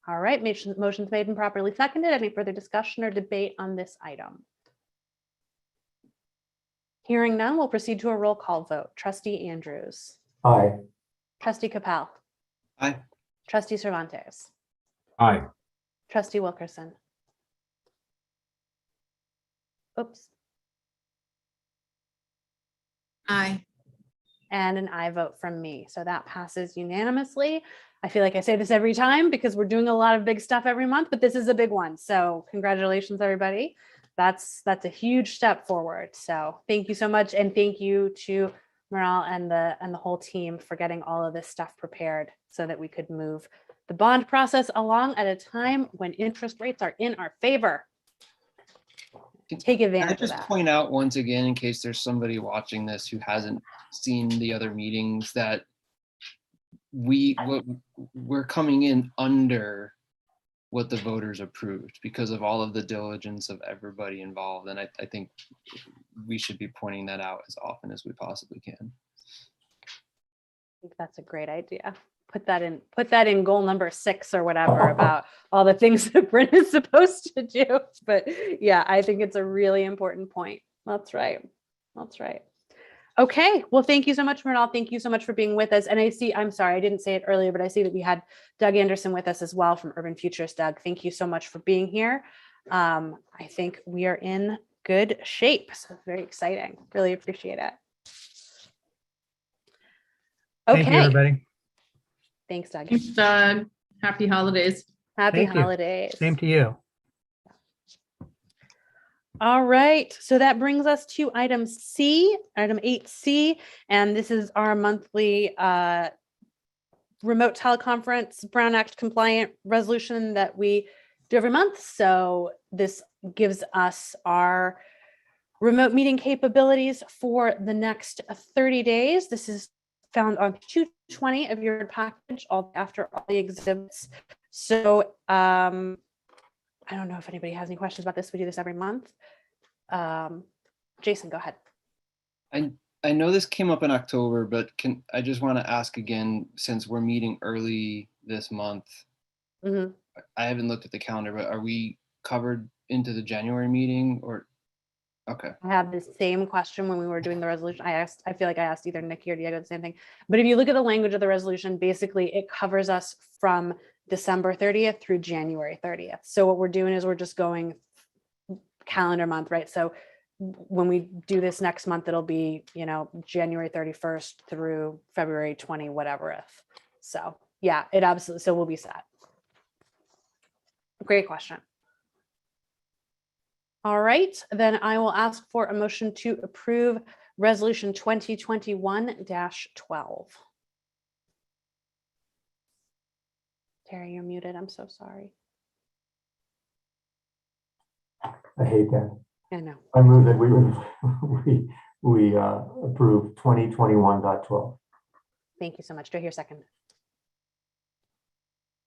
All right, motion's made and properly seconded. Any further discussion or debate on this item? Hearing none, we'll proceed to a roll call vote. Trustee Andrews. Aye. Trustee Capel. Aye. Trustee Cervantes. Aye. Trustee Wilkerson. Oops. Aye. And an aye vote from me. So that passes unanimously. I feel like I say this every time because we're doing a lot of big stuff every month, but this is a big one. So congratulations, everybody. That's a huge step forward. So thank you so much. And thank you to Meral and the whole team for getting all of this stuff prepared so that we could move the bond process along at a time when interest rates are in our favor. Take Can I advantage of just that. point out once again, in case there's somebody watching this who hasn't seen the other meetings, that we're coming in under what the voters approved because of all of the diligence of everybody involved. And I think we should be pointing that out as often as we possibly can. I think that's a great idea. Put that in goal number 6 or whatever about all the things that Bryn is supposed to do. But yeah, I think it's a really important point. That's right. That's right. Okay. Well, thank you so much, Mernal. Thank you so much for being with us. And I'm sorry, I didn't say it earlier, but I see that we had Doug Anderson with us as well from Urban Futures. Doug, thank you so much for being here. I think we are in good shape. So very exciting. Really appreciate it. Okay. Thank you, everybody. Thanks, Doug. Thanks, Doug. Happy holidays. Happy Thank you. holidays. Same to you. All right, so that brings us to item 8C, and this is our monthly remote teleconference Brown Act compliant resolution that we do every month. So this gives us our remote meeting capabilities for the next 30 days. This is found on 220 of your package, after all the exhibits. So I don't know if anybody has any questions about this. We do this every month. Jason, go ahead. I know this came up in October, but I just want to ask again, since we're meeting early this month. Mm-hmm. I haven't looked at the calendar, but are we covered into the January meeting, or Okay. I have the same question when we were doing the resolution. I feel like I asked either Nikki or Diego the same thing. But if you look at the language of the resolution, basically it covers us from December 30th through January 30th. So what we're doing is we're just going calendar month, right? So when we do this next month, it'll be, January 31st through February 20, whatever if. So yeah, it absolutely, so we'll be set. Great question. All right, then I will ask for a motion to approve Resolution 2021-12. Terry, you're muted. I'm so sorry. I hate that. I know. I move that we approve 2021.12. Thank you so much. Do I hear a second?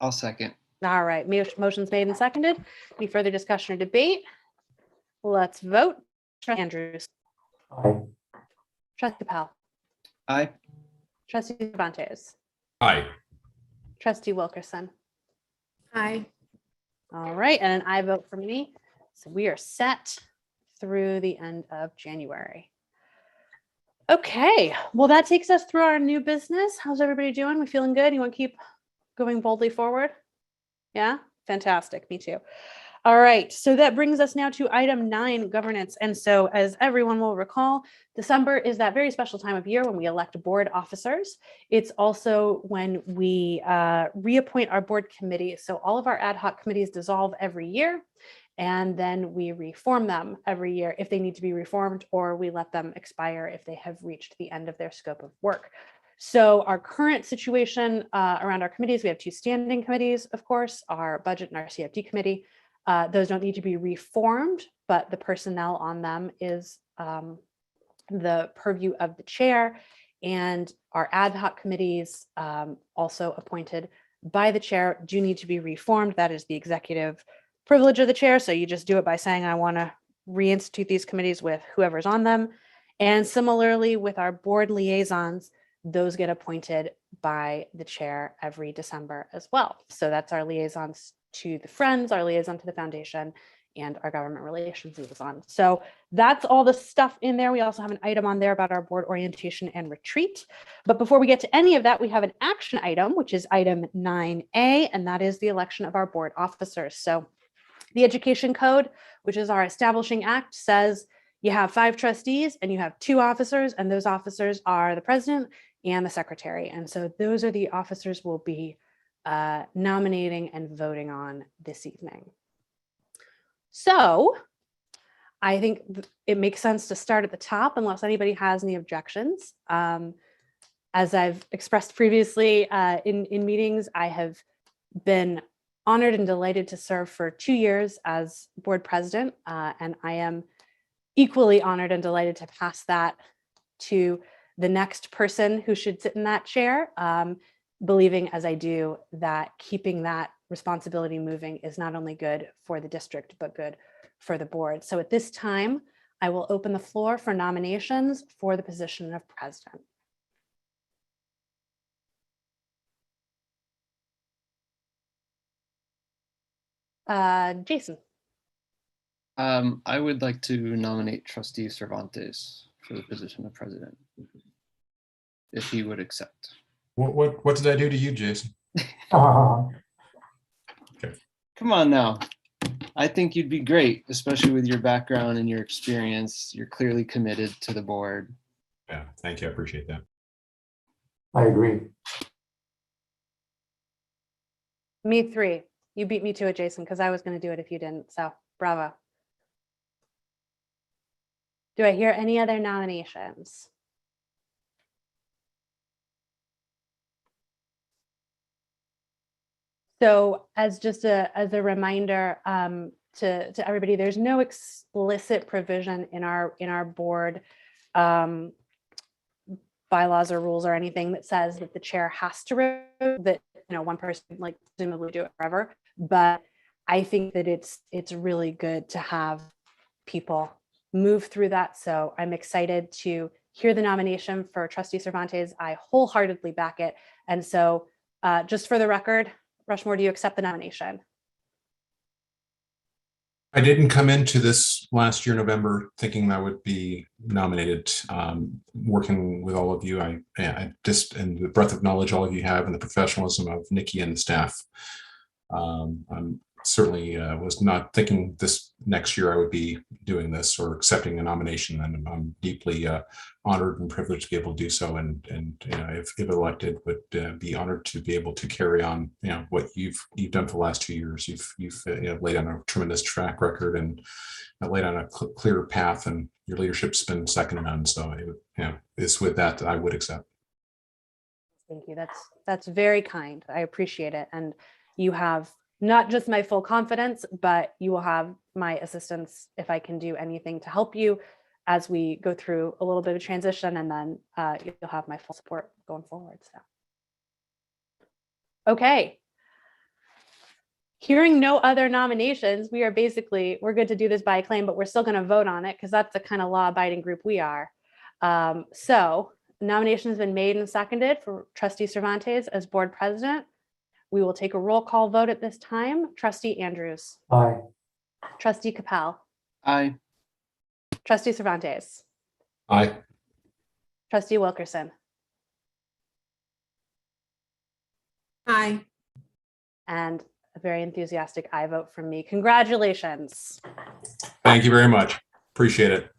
I'll second. All right, motion's made and seconded. Any further discussion or debate? Let's vote. Trustee Andrews. Aye. Trustee Powell. Aye. Trustee Cervantes. Aye. Trustee Wilkerson. Aye. All right, and an aye vote for me. So we are set through the end of January. Okay, well, that takes us through our new business. How's everybody doing? We feeling good? You want to keep going boldly forward? Yeah, fantastic. Me too. All right, so that brings us now to item 9, governance. And so as everyone will recall, December is that very special time of year when we elect board officers. It's also when we reappoint our board committees. So all of our ad hoc committees dissolve every year, and then we reform them every year if they need to be reformed, or we let them expire if they have reached the end of their scope of work. So our current situation around our committees, we have 2 standing committees, of course, our budget and our CFD committee. Those don't need to be reformed, but the personnel on them is the purview of the chair, and our ad hoc committees, also appointed by the chair, do need to be reformed. That is the executive privilege of the chair. So you just do it by saying, I want to reinstitute these committees with whoever's on them. And similarly with our board liaisons, those get appointed by the chair every December as well. So that's our liaisons to the Friends, our liaison to the foundation, and our government relations liaison. So that's all the stuff in there. We also have an item on there about our board orientation and retreat. But before we get to any of that, we have an action item, which is item 9A, and that is the election of our board officers. So the Education Code, which is our establishing act, says you have 5 trustees and you have 2 officers, and those officers are the president and the secretary. And so those are the officers we'll be nominating and voting on this evening. So I think it makes sense to start at the top unless anybody has any objections. As I've expressed previously in meetings, I have been honored and delighted to serve for 2 years as board president, and I am equally honored and delighted to pass that to the next person who should sit in that chair, believing as I do that keeping that responsibility moving is not only good for the district, but good for the board. So at this time, I will open the floor for nominations for the position of president. Jason. I would like to nominate Trustee Cervantes for the position of president, if he would accept. What did I do to you, Jason? Come on now. I think you'd be great, especially with your background and your experience. You're clearly committed to the board. Yeah, thank you. I appreciate that. I agree. Me 3. You beat me to it, Jason, because I was going to do it if you didn't. So bravo. Do I hear any other nominations? So as just as a reminder to everybody, there's no explicit provision in our board bylaws or rules or anything that says that the chair has to that one person like presumably do it forever. But I think that it's really good to have people move through that. So I'm excited to hear the nomination for Trustee Cervantes. I wholeheartedly back it. And so just for the record, Rushmore, do you accept the nomination? I didn't come into this last year, November, thinking I would be nominated. Working with all of you, I just, and the breadth of knowledge all of you have and the professionalism of Nikki and the staff. I'm certainly was not thinking this next year I would be doing this or accepting a nomination, and I'm deeply honored and privileged to be able to do so. And if elected, would be honored to be able to carry on what you've done for the last 2 years. You've laid on a tremendous track record and laid on a clear path, and your leadership's been second to none. So it's with that I would accept. Thank you. That's very kind. I appreciate it. And you have not just my full confidence, but you will have my assistance if I can do anything to help you as we go through a little bit of transition, and then you'll have my full support going forward. So, okay. Hearing no other nominations, we're good to do this by acclaim, but we're still going to vote on it because that's the kind of law-abiding group we are. So nomination has been made and seconded for Trustee Cervantes as board president. We will take a roll call vote at this time. Trustee Andrews. Aye. Trustee Capel. Aye. Trustee Cervantes. Aye. Trustee Wilkerson. Aye. And a very enthusiastic aye vote from me. Congratulations. Thank you very much. Appreciate it.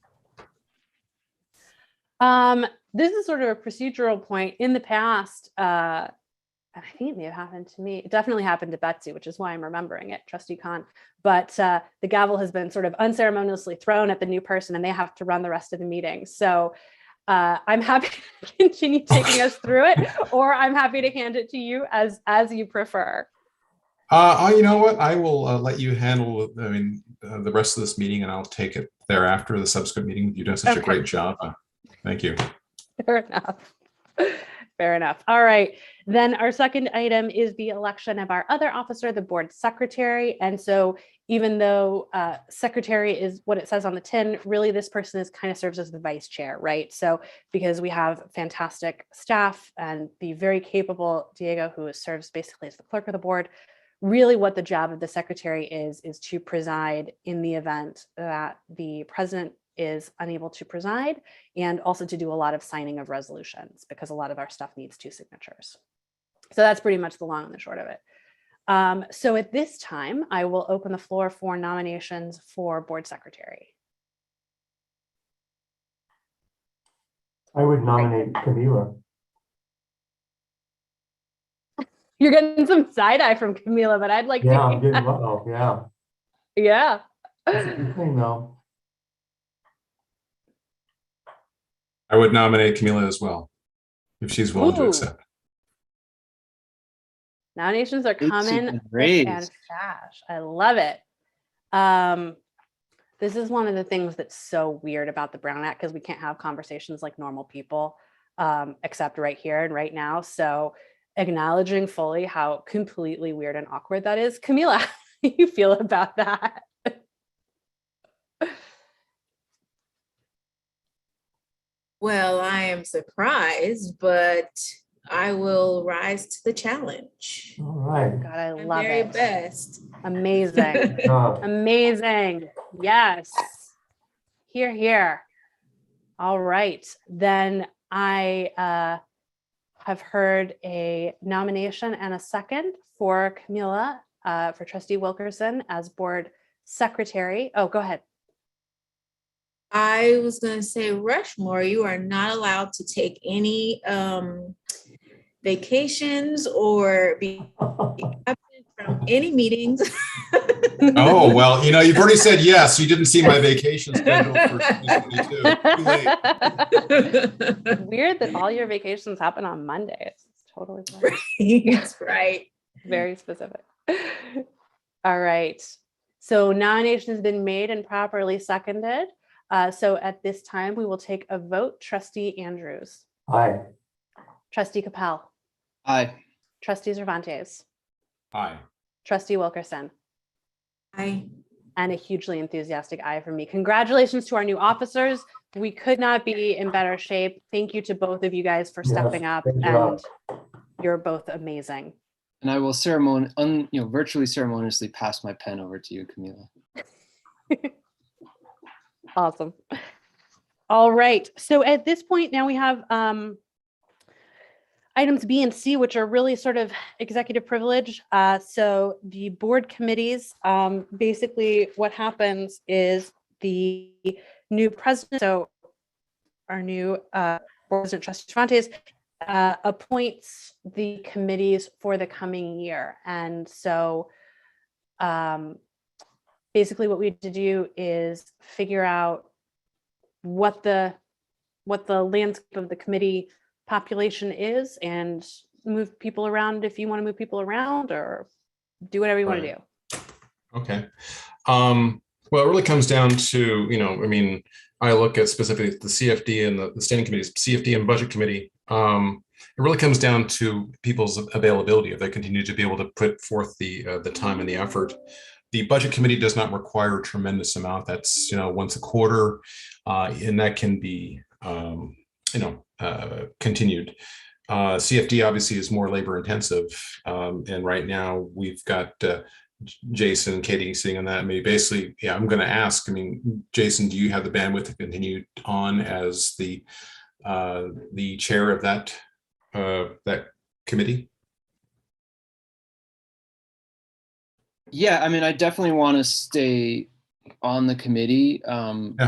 This is sort of a procedural point. In the past, and I think it may have happened to me. It definitely happened to Betsy, which is why I'm remembering it, Trustee Khan. But the gavel has been sort of unceremoniously thrown at the new person, and they have to run the rest of the meeting. So I'm happy to continue taking us through it, or I'm happy to hand it to you as you prefer. You know what? I will let you handle, the rest of this meeting, and I'll take it thereafter, the subsequent meeting. You've done such a great job. Thank you. Fair enough. Fair enough. All right. Then our second item is the election of our other officer, the board secretary. And so even though secretary is what it says on the tin, really this person kind of serves as the vice chair, right? So because we have fantastic staff and the very capable Diego, who serves basically as the clerk of the board, really what the job of the secretary is to preside in the event that the president is unable to preside, and also to do a lot of signing of resolutions because a lot of our stuff needs 2 signatures. So that's pretty much the long and the short of it. So at this time, I will open the floor for nominations for board secretary. I would nominate Camila. You're getting some side eye from Camila, but I'd like Yeah, to. I'm getting, oh, yeah. Yeah. That's a good thing, though. I would nominate Camila as well, if she's willing to accept. Nominations are coming Great. thick and fast. I love it. This is one of the things that's so weird about the Brown Act, because we can't have conversations like normal people, except right here and right now. So acknowledging fully how completely weird and awkward that is. Camila, how do you feel about that? Well, I am surprised, but I will rise to the challenge. All right. God, I My love very it. best. Amazing. Amazing. Yes. Here, here. All right. Then I have heard a nomination and a second for Camila, for Trustee Wilkerson as board secretary. Oh, go ahead. I was going to say, Rushmore, you are not allowed to take any vacations or be absent from any meetings. Oh, well, you've already said yes. You didn't see my vacation schedule for 2022. Too late. Weird that all your vacations happen on Mondays. It's totally fine. That's right. Very specific. All right. So nomination has been made and properly seconded. So at this time, we will take a vote. Trustee Andrews. Aye. Trustee Capel. Aye. Trustee Cervantes. Aye. Trustee Wilkerson. Aye. And a hugely enthusiastic aye from me. Congratulations to our new officers. We could not be in better shape. Thank you to both of you guys for stepping up, and you're both amazing. And I will virtually ceremoniously pass my pen over to you, Camila. Awesome. All right. So at this point, now we have items B and C, which are really sort of executive privilege. So the board committees, basically what happens is the new president, so our new board president, Trustee Cervantes, appoints the committees for the coming year. And so basically what we need to do is figure out what the landscape of the committee population is and move people around if you want to move people around, or do whatever you want to do. Okay. Well, it really comes down to, I mean, I look at specifically the CFD and the standing committees, CFD and budget committee. It really comes down to people's availability, if they continue to be able to put forth the time and the effort. The budget committee does not require a tremendous amount. That's, once a quarter, and that can be, continued. CFD obviously is more labor intensive. And right now we've got Jason and Katie sitting on that. Maybe basically, I'm going to ask, Jason, do you have the bandwidth to continue on as the chair of that committee? Yeah, I definitely want to stay on the committee. And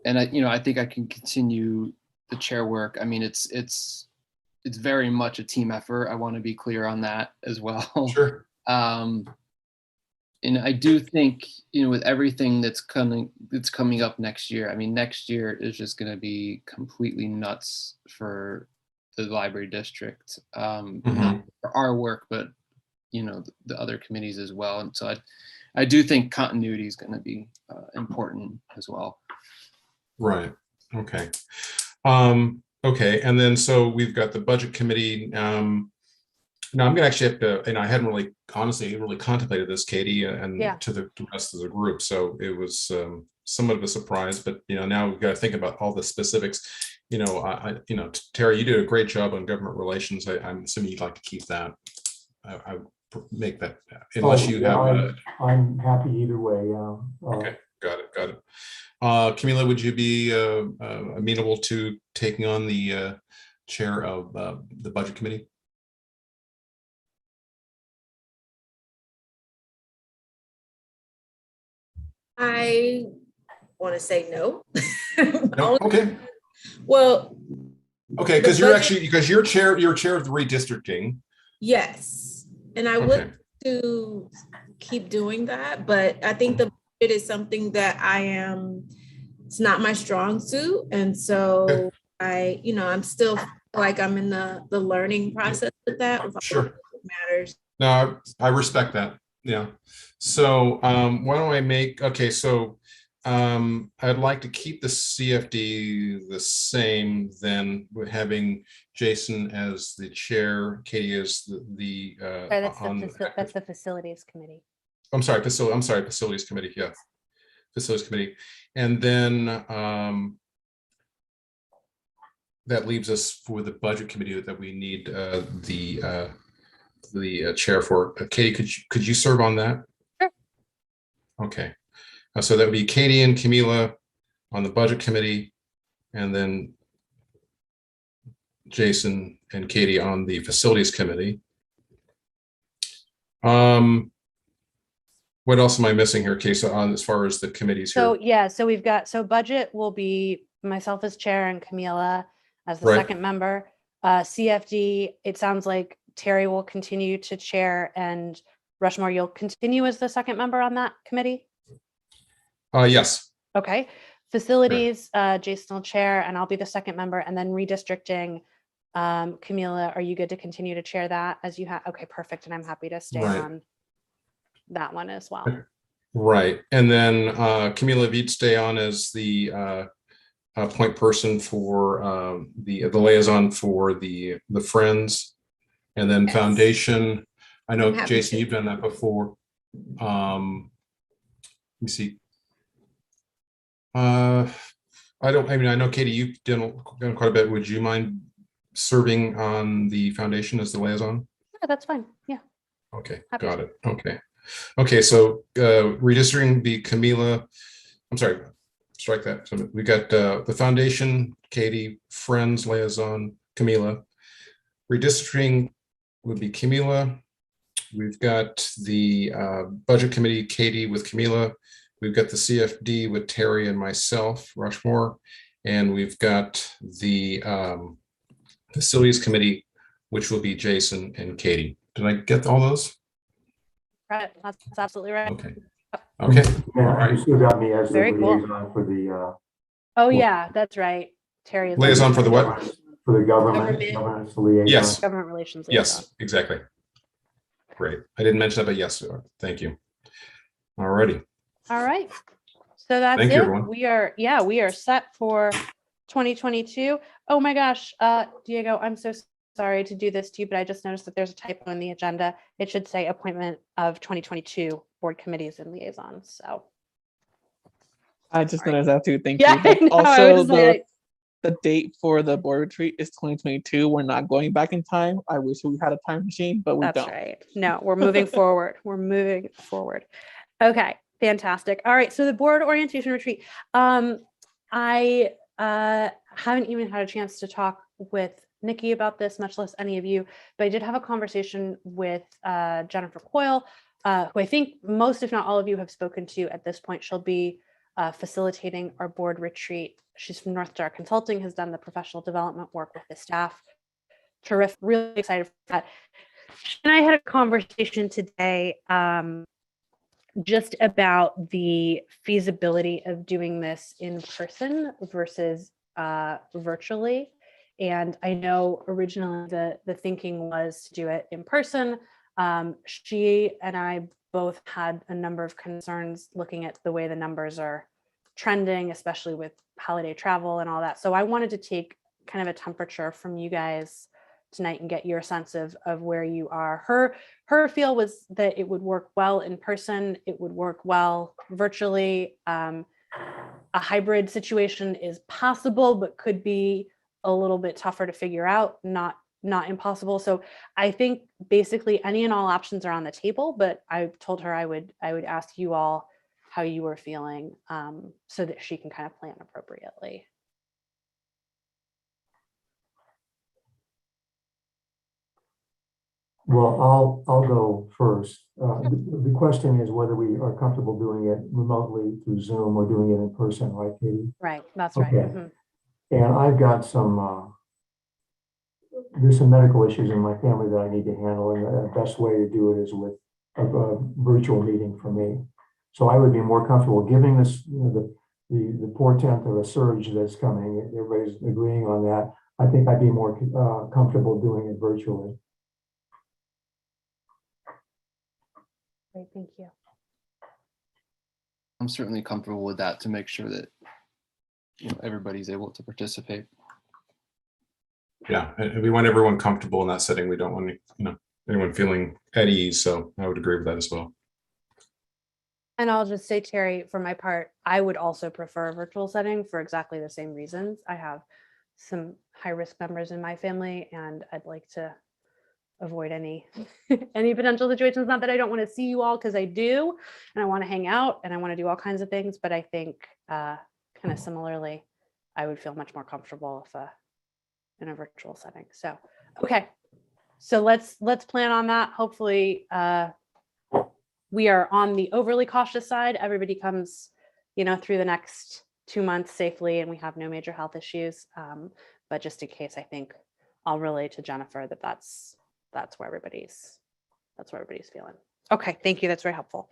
I think I can continue the chair work. It's very much a team effort. I want to be clear on that as well. Sure. And I do think, with everything that's coming up next year, next year is just going to be completely nuts for the library district, not for our work, but the other committees as well. And so I do think continuity is going to be important as well. Right. Okay. Okay. And then so we've got the budget committee. Now I'm going to actually have to, and I hadn't really, honestly, really contemplated this, Katie, and to the rest of the group. So it was somewhat of a surprise, but now we've got to think about all the specifics. Terry, you did a great job on government relations. I'm assuming you'd like to keep that. I make that unless you have. I'm happy either way. Okay, got it. Camila, would you be amenable to taking on the chair of the budget committee? I want to say no. No? Okay. Well. Okay, because you're chair of the redistricting. Yes, and I would to keep doing that, but I think the budget is something that it's not my strong suit, and so I'm still like I'm in the learning process with that. With Sure. all matters. No, I respect that. Yeah. So why don't I make, so I'd like to keep the CFD the same, then with having Jason as the chair, Katie as that's the facilities committee. Facilities committee. Yeah. Facilities committee. And then that leaves us for the budget committee that we need the chair for. Katie, could you serve on that? Sure. Okay. So that would be Katie and Camila on the budget committee, and then Jason and Katie on the facilities committee. What else am I missing here, Casey, on as far as the committees here? So we've got, budget will be myself as chair and Camila as the second member. CFD, it sounds like Terry will continue to chair, and Rushmore, you'll continue as the second member on that committee? Yes. Okay. Facilities, Jason will chair, and I'll be the second member. And then redistricting, Camila, are you good to continue to chair that as you have? Okay, perfect. And I'm happy to stay on that one as well. Right. And then Camila, if you'd stay on as the point person for the liaison for the Friends, and then Foundation. I know, Jason, you've done that before. Let me see. I know, Katie, you've done quite a bit. Would you mind serving on the Foundation as the liaison? Yeah, that's fine. Yeah. Okay, Happy got it. Okay. Okay, so redistricting the Camila, I'm sorry, strike that. So we got the foundation, Katie, Friends Liaison, Camila. Redistricting would be Camila. We've got the budget committee, Katie with Camila. We've got the CFD with Terry and myself, Rushmore. And we've got the facilities committee, which will be Jason and Katie. Did I get all those? Right, that's absolutely right. Okay. Okay. All Yeah, right. you still got me as the Very cool. liaison for the Oh, yeah, that's right. Terry is. Liaison for the what? for the Government. governance liaison. Yes. Government relations liaison. Yes, exactly. Great. I didn't mention that, but yes, thank you. All righty. All right. So that's Thank it. you, everyone. We are set for 2022. Oh my gosh, Diego, I'm so sorry to do this to you, but I just noticed that there's a typo in the agenda. It should say appointment of 2022 board committees and liaisons. So I just Sorry. noticed that too. Thank yeah, you. I But know, I also, was like, the date for the board retreat is 2022. We're not going back in time. I wish we had a time machine, but we that's don't. right. No, we're moving forward. We're moving forward. Okay, fantastic. All right, so the board orientation retreat. I haven't even had a chance to talk with Nikki about this, much less any of you, but I did have a conversation with Jennifer Coyle, who I think most, if not all of you, have spoken to at this point. She'll be facilitating our board retreat. She's from North Star Consulting, has done the professional development work with the staff. Terrific, really excited for that. She and I had a conversation today just about the feasibility of doing this in person versus virtually. And I know originally the thinking was to do it in person. She and I both had a number of concerns looking at the way the numbers are trending, especially with holiday travel and all that. So I wanted to take kind of a temperature from you guys tonight and get your sense of where you are. Her feel was that it would work well in person, it would work well virtually. A hybrid situation is possible, but could be a little bit tougher to figure out, not impossible. So I think basically any and all options are on the table, but I told her I would ask you all how you were feeling, so that she can kind of plan appropriately. Well, I'll go first. The question is whether we are comfortable doing it remotely through Zoom or doing it in person, right, Katie? Right, that's right. Okay. And I've got there's some medical issues in my family that I need to handle, and the best way to do it is with a virtual meeting for me. So I would be more comfortable giving this, the portent of a surge that's coming. Everybody's agreeing on that. I think I'd be more comfortable doing it virtually. Great, thank you. I'm certainly comfortable with that to make sure that everybody's able to participate. Yeah, and we want everyone comfortable in that setting. We don't want anyone feeling at ease. So I would agree with that as well. And I'll just say, Terry, for my part, I would also prefer a virtual setting for exactly the same reasons. I have some high-risk members in my family, and I'd like to avoid any potential situations. Not that I don't want to see you all, because I do, and I want to hang out and I want to do all kinds of things. But I think kind of similarly, I would feel much more comfortable if in a virtual setting. So, okay, so let's plan on that. Hopefully, we are on the overly cautious side. Everybody comes, through the next 2 months safely, and we have no major health issues. But just in case, I think I'll relay to Jennifer that that's where everybody's feeling. Okay, thank you. That's very helpful.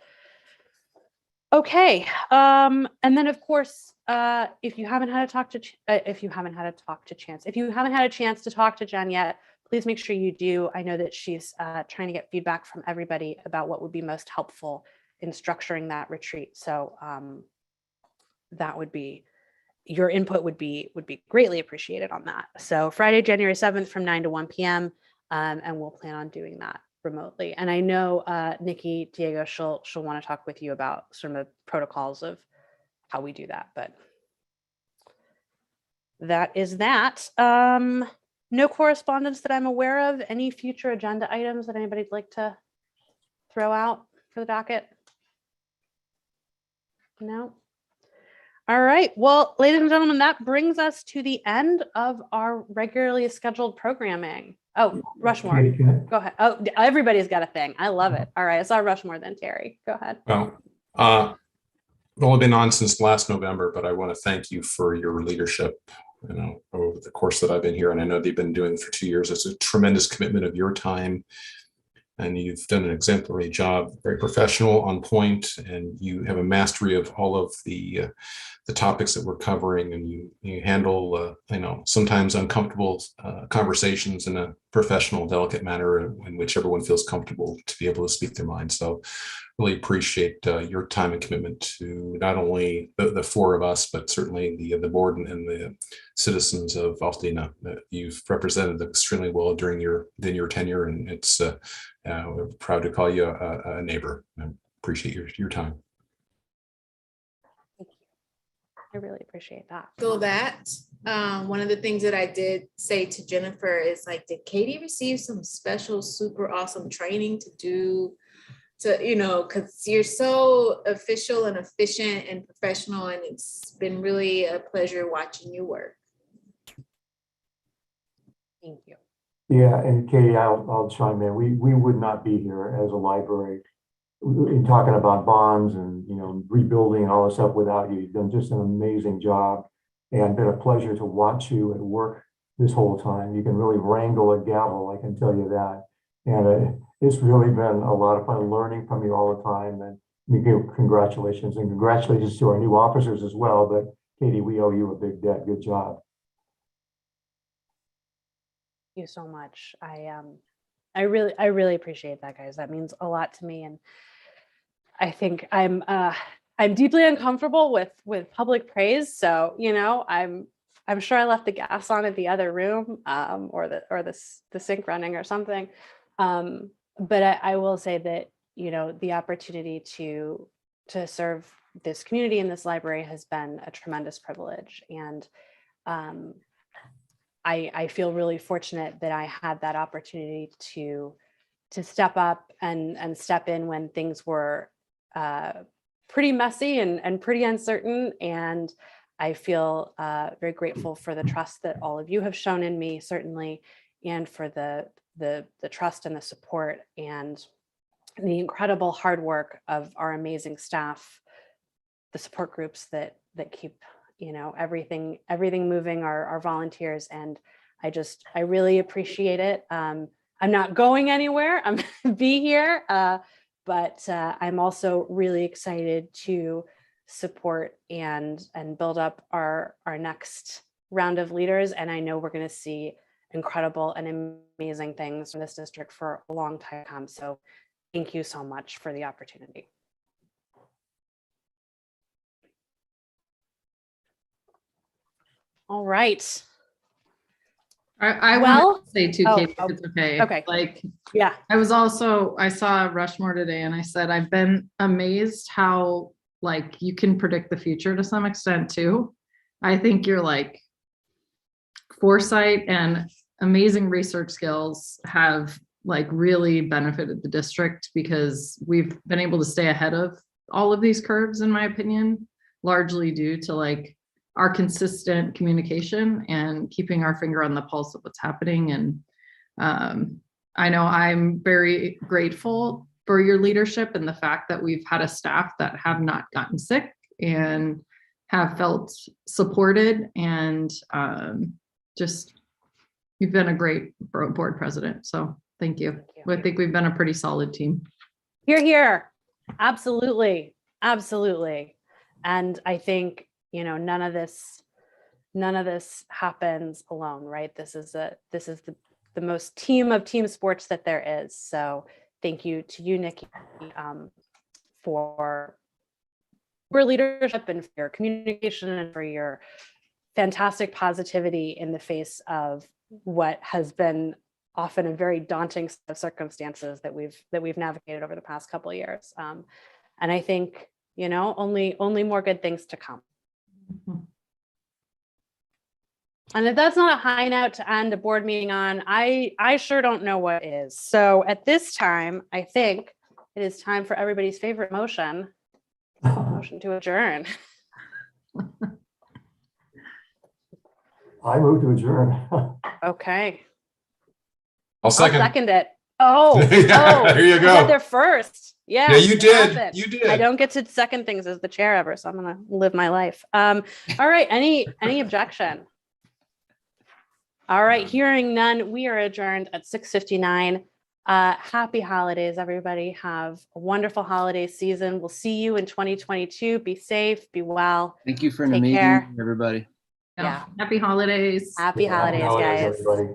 Okay, and then of course, if you haven't had a chance to talk to Jen yet, please make sure you do. I know that she's trying to get feedback from everybody about what would be most helpful in structuring that retreat. So that would be, your input would be greatly appreciated on that. So Friday, January 7th from 9 to 1 p.m. And we'll plan on doing that remotely. And I know Nikki, Diego, she'll want to talk with you about sort of protocols of how we do that, but that is that. No correspondence that I'm aware of. Any future agenda items that anybody'd like to throw out? for the docket? No. All right. Well, ladies and gentlemen, that brings us to the end of our regularly scheduled programming. Oh, Rushmore. Katie, Go ahead. Oh, everybody's got a thing. I love it. All right. I saw Rushmore then, Terry. Go ahead. Well, I've only been on since last November, but I want to thank you for your leadership, over the course that I've been here. And I know they've been doing it for 2 years. It's a tremendous commitment of your time. And you've done an exemplary job, very professional, on point, and you have a mastery of all of the topics that we're covering, and you handle sometimes uncomfortable conversations in a professional, delicate manner in which everyone feels comfortable to be able to speak their mind. So really appreciate your time and commitment to not only the four of us, but certainly the board and the citizens of Altadena that you've represented extremely well during your tenure, and it's we're proud to call you a neighbor. I appreciate your time. Thank you. I really appreciate that. So that one of the things that I did say to Jennifer is like, did Katie receive some special, super awesome training to do? Because you're so official and efficient and professional, and it's been really a pleasure watching you work. Thank you. Yeah, and Katie, I'll chime in. We would not be here as a library in talking about bonds and rebuilding and all this stuff without you. You've done just an amazing job, and been a pleasure to watch you at work this whole time. You can really wrangle a gavel, I can tell you that. And it's really been a lot of fun learning from you all the time. And we give congratulations, and congratulations to our new officers as well. But Katie, we owe you a big debt. Good job. Thank you so much. I really appreciate that, guys. That means a lot to me, and I think I'm deeply uncomfortable with public praise. So I'm sure I left the gas on in the other room, or the sink running or something. But I will say that the opportunity to serve this community in this library has been a tremendous privilege, and I feel really fortunate that I had that opportunity to step up and step in when things were pretty messy and pretty uncertain. And I feel very grateful for the trust that all of you have shown in me, certainly, and for the trust and the support and the incredible hard work of our amazing staff, the support groups that keep everything moving, our volunteers. And I really appreciate it. I'm not going anywhere. I'm gonna be here, but I'm also really excited to support and build up our next round of leaders. And I know we're going to see incredible and amazing things from this district for a long time to come. So thank you so much for the opportunity. All right. I Well- want to say too, Kate, if it's okay. Okay. Yeah. I saw Rushmore today, and I said, I've been amazed how you can predict the future to some extent too. I think your foresight and amazing research skills have really benefited the district, because we've been able to stay ahead of all of these curves, in my opinion, largely due to our consistent communication and keeping our finger on the pulse of what's happening. And I know I'm very grateful for your leadership and the fact that we've had a staff that have not gotten sick and have felt supported, and you've been a great board president. So thank you. I think we've been a pretty solid team. Hear, hear. Absolutely. Absolutely. And I think, none of this happens alone, right? This is the most team of team sports that there is. So thank you to you, Nikki, for leadership and for your communication and for your fantastic positivity in the face of what has been often a very daunting set of circumstances that we've navigated over the past couple of years. And I think, only more good things to come. And if that's not a high note to end a board meeting on, I sure don't know what is. So at this time, I think it is time for everybody's favorite motion. Motion to adjourn. I move to adjourn. Okay. I'll second. I'll second it. Oh, Yeah, here you I go. got there first. Yeah. Yeah, you it did. happened. You did. I don't get to second things as the chair ever, so I'm gonna live my life. All right. Any objection? All right. Hearing none, we are adjourned at 6:59. Happy holidays, everybody. Have a wonderful holiday season. We'll see you in 2022. Be safe. Be well. Thank you for an Take amazing care. meeting, everybody. Yeah. Happy holidays. Happy holidays, guys. Everybody.